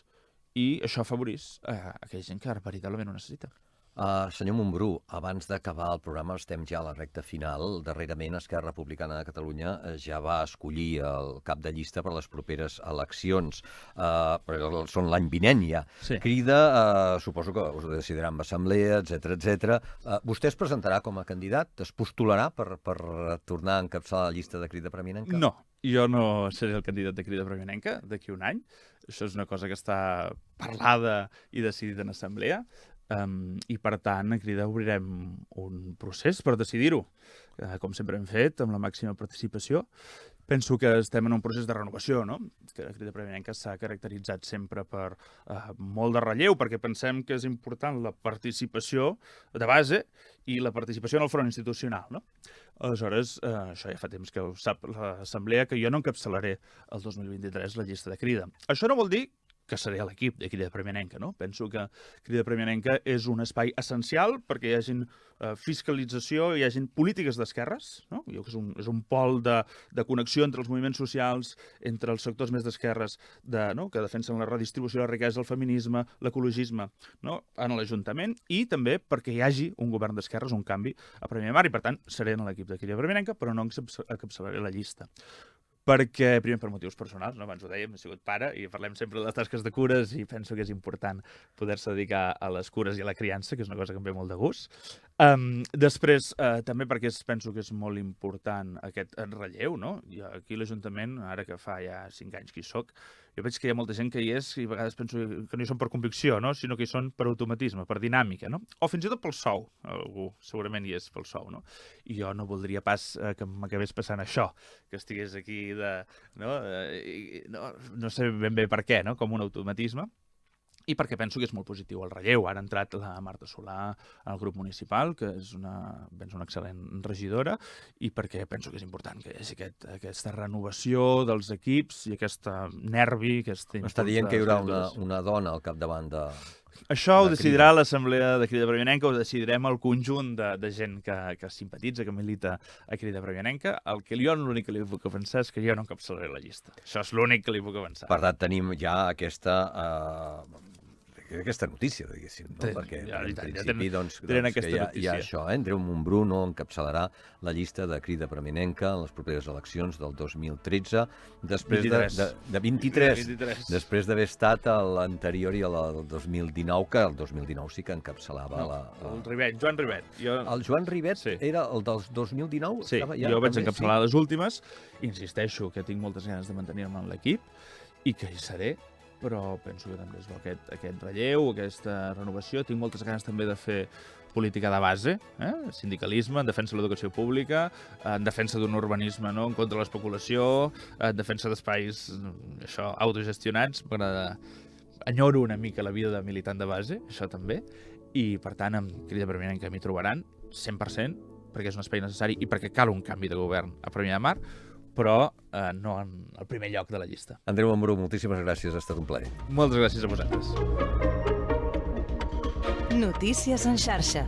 i això afavorís aquella gent que veritablement ho necessita. Senyor Montbrú, abans d'acabar el programa, estem ja a la recta final. Darrerament, Esquerra Republicana de Catalunya ja va escollir el cap de llista per a les properes eleccions, però són l'any vinent ja. Sí. Crida, suposo que us ho decidirà amb assemblea, etc. Vostè es presentarà com a candidat? Es postularà per tornar a encapçalar la llista de Crida Preeminenca? No, jo no seré el candidat de Crida Preeminenca d'aquí un any. Això és una cosa que està parlada i decidida en assemblea. I, per tant, a Crida obrirem un procés per decidir-ho, com sempre hem fet, amb la màxima participació. Penso que estem en un procés de renovació, no? Que Crida Preeminenca s'ha caracteritzat sempre per molt de relleu, perquè pensem que és important la participació de base i la participació en el front institucional, no? Aleshores, això ja fa temps que ho sap l'Assemblea, que jo no encapçalaré el 2023 la llista de Crida. Això no vol dir que seré a l'equip de Crida Preeminenca, no? Penso que Crida Preeminenca és un espai essencial perquè hi hagin fiscalització, hi hagin polítiques d'esquerres, no? Jo que és un pol de connexió entre els moviments socials, entre els sectors més d'esquerres, no? Que defensen la redistribució de la riquesa, el feminisme, l'ecologisme, no? En l'Ajuntament, i també perquè hi hagi un govern d'esquerres, un canvi a Premià de Mar, i per tant seré en l'equip de Crida Preeminenca, però no encapçalaré la llista. Perquè, primer, per motius personals, no? Abans ho dèiem, he sigut pare i parlem sempre de les tasques de cures i penso que és important poder-se dedicar a les cures i a la criança, que és una cosa que em ve molt de gust. Després, també perquè penso que és molt important aquest relleu, no? I aquí l'Ajuntament, ara que fa ja 5 anys que hi soc, jo veig que hi ha molta gent que hi és i a vegades penso que no hi són per convicció, no? Sinó que hi són per automatisme, per dinàmica, no? O fins i tot pel sou. Algú segurament hi és pel sou, no? I jo no voldria pas que m'acabés passant això, que estigués aquí no sé ben bé per què, no? Com un automatisme. I perquè penso que és molt positiu el relleu. Ara ha entrat la Marta Solà al grup municipal, que és una excel·lent regidora, i perquè penso que és important que hi hagi aquesta renovació dels equips i aquest nervi, aquest impuls. M'està dient que hi haurà una dona al capdavant de... Això ho decidirà l'Assemblea de Crida Preeminenca, ho decidirem el conjunt de gent que simpatitza, que milita a Crida Preeminenca. L'únic que li puc avançar és que jo no encapçalaré la llista. Això és l'únic que li puc avançar. Per tant, tenim ja aquesta notícia, diguéssim, no? Perquè en principi que hi ha això, Andreu Montbrú no encapçalarà la llista de Crida Preeminenca en les properes eleccions del 2013, després de 23, després d'haver estat a l'anterior i al 2019, que el 2019 sí que encapçalava el Ribet, Joan Ribet. El Joan Ribet era el del 2019? Sí, jo vaig encapçalar les últimes. Insisteixo que tinc moltes ganes de mantenir-me en l'equip i que hi seré, però penso que també és bo aquest relleu, aquesta renovació. Tinc moltes ganes també de fer política de base, sindicalisme, en defensa de l'educació pública, en defensa d'un urbanisme, no? En contra de l'especulació, en defensa d'espais autogestionats. M'agrada, enyoro una mica la vida de militant de base, això també, i per tant amb Crida Preeminenca m'hi trobaran 100%, perquè és un espai necessari i perquè cal un canvi de govern a Premià de Mar, però no en el primer lloc de la llista. Andreu Montbrú, moltíssimes gràcies, ha estat un plaer. Moltes gràcies a vosaltres. Notícies en xarxa.